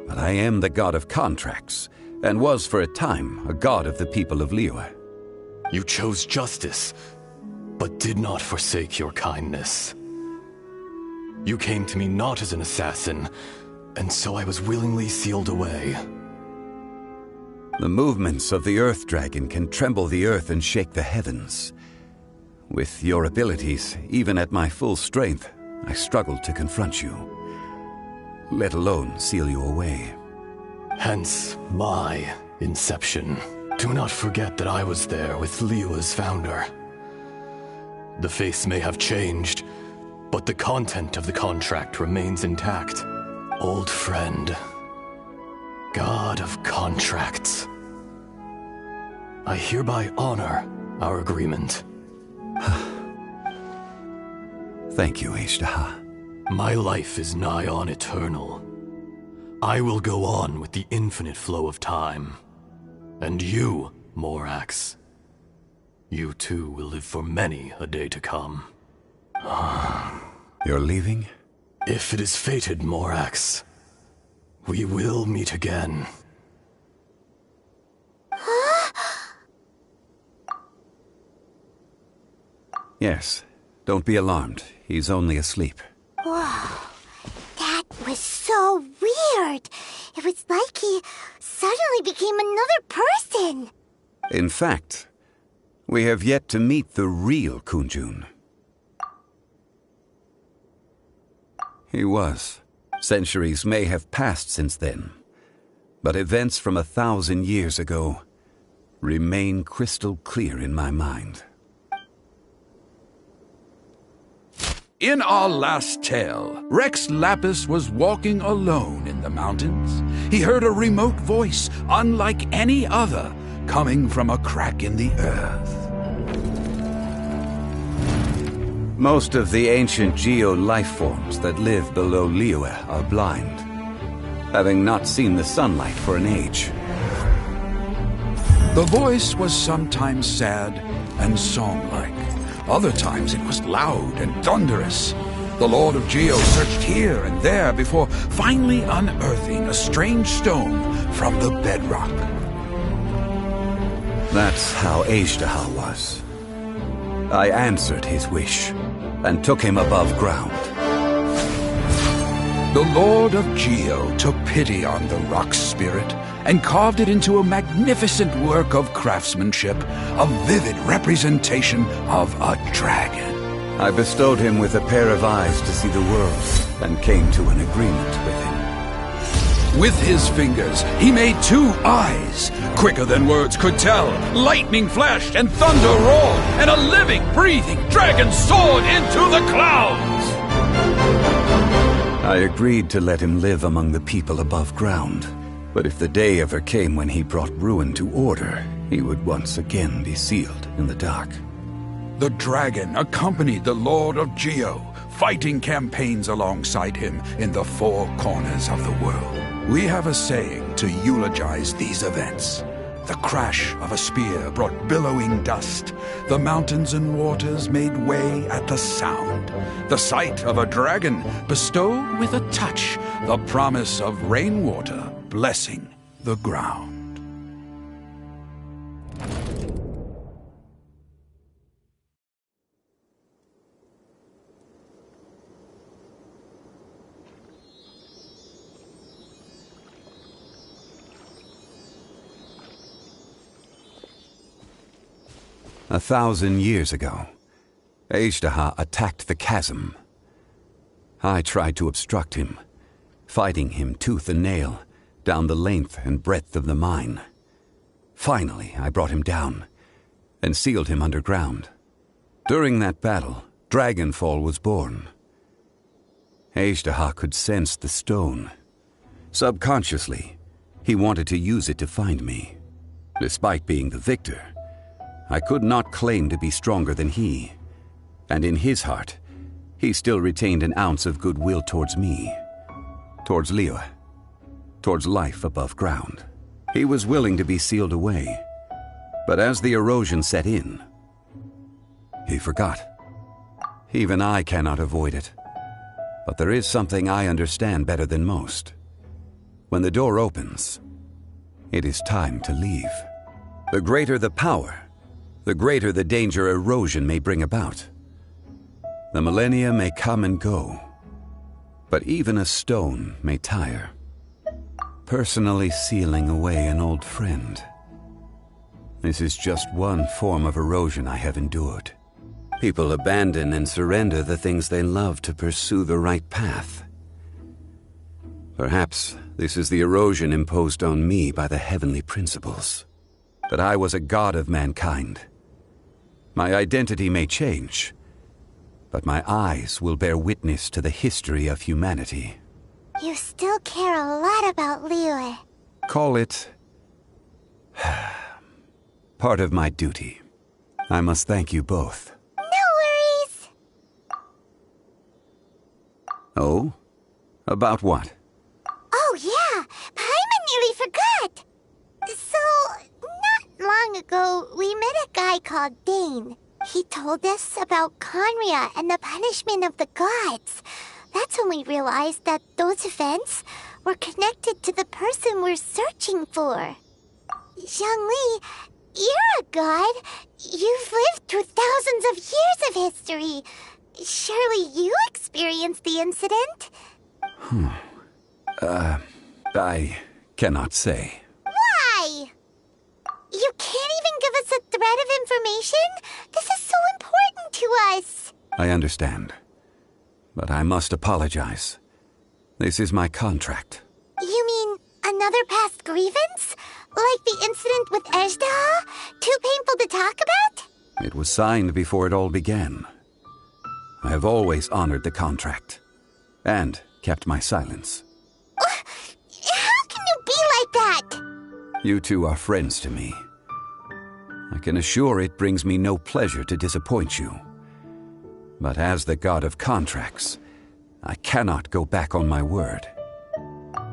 But I am the god of contracts, and was for a time a god of the people of Liyue. You chose justice, but did not forsake your kindness. You came to me not as an assassin, and so I was willingly sealed away. The movements of the Earth Dragon can tremble the earth and shake the heavens. With your abilities, even at my full strength, I struggled to confront you, let alone seal you away. Hence my inception. Do not forget that I was there with Liyue's founder. The face may have changed, but the content of the contract remains intact. Old friend, god of contracts. I hereby honor our agreement. Thank you, 𝚙𝚘𝚗. My life is nigh on eternal. I will go on with the infinite flow of time. And you, Morax, you too will live for many a day to come. You're leaving? If it is fated, Morax, we will meet again. Yes, don't be alarmed. He's only asleep. Whoa, that was so weird. It was like he suddenly became another person. In fact, we have yet to meet the real Kunjun. He was. Centuries may have passed since then, but events from 1,000 years ago remain crystal clear in my mind. In our last tale, Rex Lapis was walking alone in the mountains. He heard a remote voice, unlike any other, coming from a crack in the earth. Most of the ancient geo life forms that live below Liyue are blind, having not seen the sunlight for an age. The voice was sometimes sad and song-like. Other times it was loud and thunderous. The Lord of Geo searched here and there before finally unearthing a strange stone from the bedrock. That's how 𝚙𝚘𝚗 was. I answered his wish and took him above ground. The Lord of Geo took pity on the rock spirit and carved it into a magnificent work of craftsmanship, a vivid representation of a dragon. I bestowed him with a pair of eyes to see the world and came to an agreement with him. With his fingers, he made 2 eyes. Quicker than words could tell, lightning flashed and thunder roared, and a living, breathing dragon soared into the clouds! I agreed to let him live among the people above ground. But if the day ever came when he brought ruin to order, he would once again be sealed in the dark. The dragon accompanied the Lord of Geo, fighting campaigns alongside him in the 4 corners of the world. We have a saying to eulogize these events. The crash of a spear brought billowing dust. The mountains and waters made way at the sound. The sight of a dragon bestowed with a touch the promise of rainwater blessing the ground. A 1,000 years ago, 𝚙𝚘𝚗 attacked the chasm. I tried to obstruct him, fighting him tooth and nail, down the length and breadth of the mine. Finally, I brought him down and sealed him underground. During that battle, Dragonfall was born. 𝚙𝚙𝚗𝚜𝚒 could sense the stone. Subconsciously, he wanted to use it to find me. Despite being the victor, I could not claim to be stronger than he, and in his heart, he still retained an ounce of goodwill towards me, towards Liyue, towards life above ground. He was willing to be sealed away, but as the erosion set in, he forgot. Even I cannot avoid it, but there is something I understand better than most. When the door opens, it is time to leave. The greater the power, the greater the danger erosion may bring about. The millennia may come and go, but even a stone may tire. Personally sealing away an old friend. This is just one form of erosion I have endured. People abandon and surrender the things they love to pursue the right path. Perhaps this is the erosion imposed on me by the heavenly principles. That I was a god of mankind. My identity may change, but my eyes will bear witness to the history of humanity. You still care a lot about Liyue. Call it part of my duty. I must thank you both. No worries. Oh? About what? Oh yeah, Paimon nearly forgot. So, not long ago, we met a guy called Dane. He told us about Khaenri'ah and the punishment of the gods. That's when we realized that those events were connected to the person we're searching for. Zhongli, you're a god. You've lived through thousands of years of history. Surely you experienced the incident? I cannot say. Why? You can't even give us a thread of information? This is so important to us. I understand. But I must apologize. This is my contract. You mean another past grievance? Like the incident with 𝚙𝚙𝚗𝚜𝚒? Too painful to talk about? It was signed before it all began. I have always honored the contract. And kept my silence. How can you be like that? You two are friends to me. I can assure it brings me no pleasure to disappoint you. But as the god of contracts, I cannot go back on my word.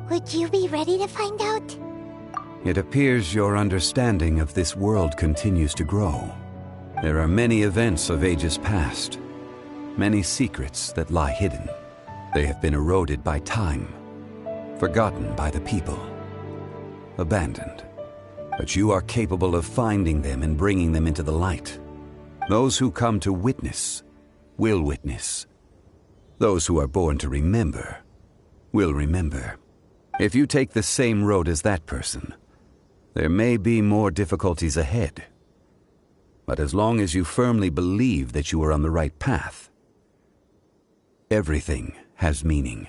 Would you be ready to find out? It appears your understanding of this world continues to grow. There are many events of ages past, many secrets that lie hidden. They have been eroded by time, forgotten by the people, abandoned. But you are capable of finding them and bringing them into the light. Those who come to witness will witness. Those who are born to remember will remember. If you take the same road as that person, there may be more difficulties ahead. But as long as you firmly believe that you are on the right path, everything has meaning.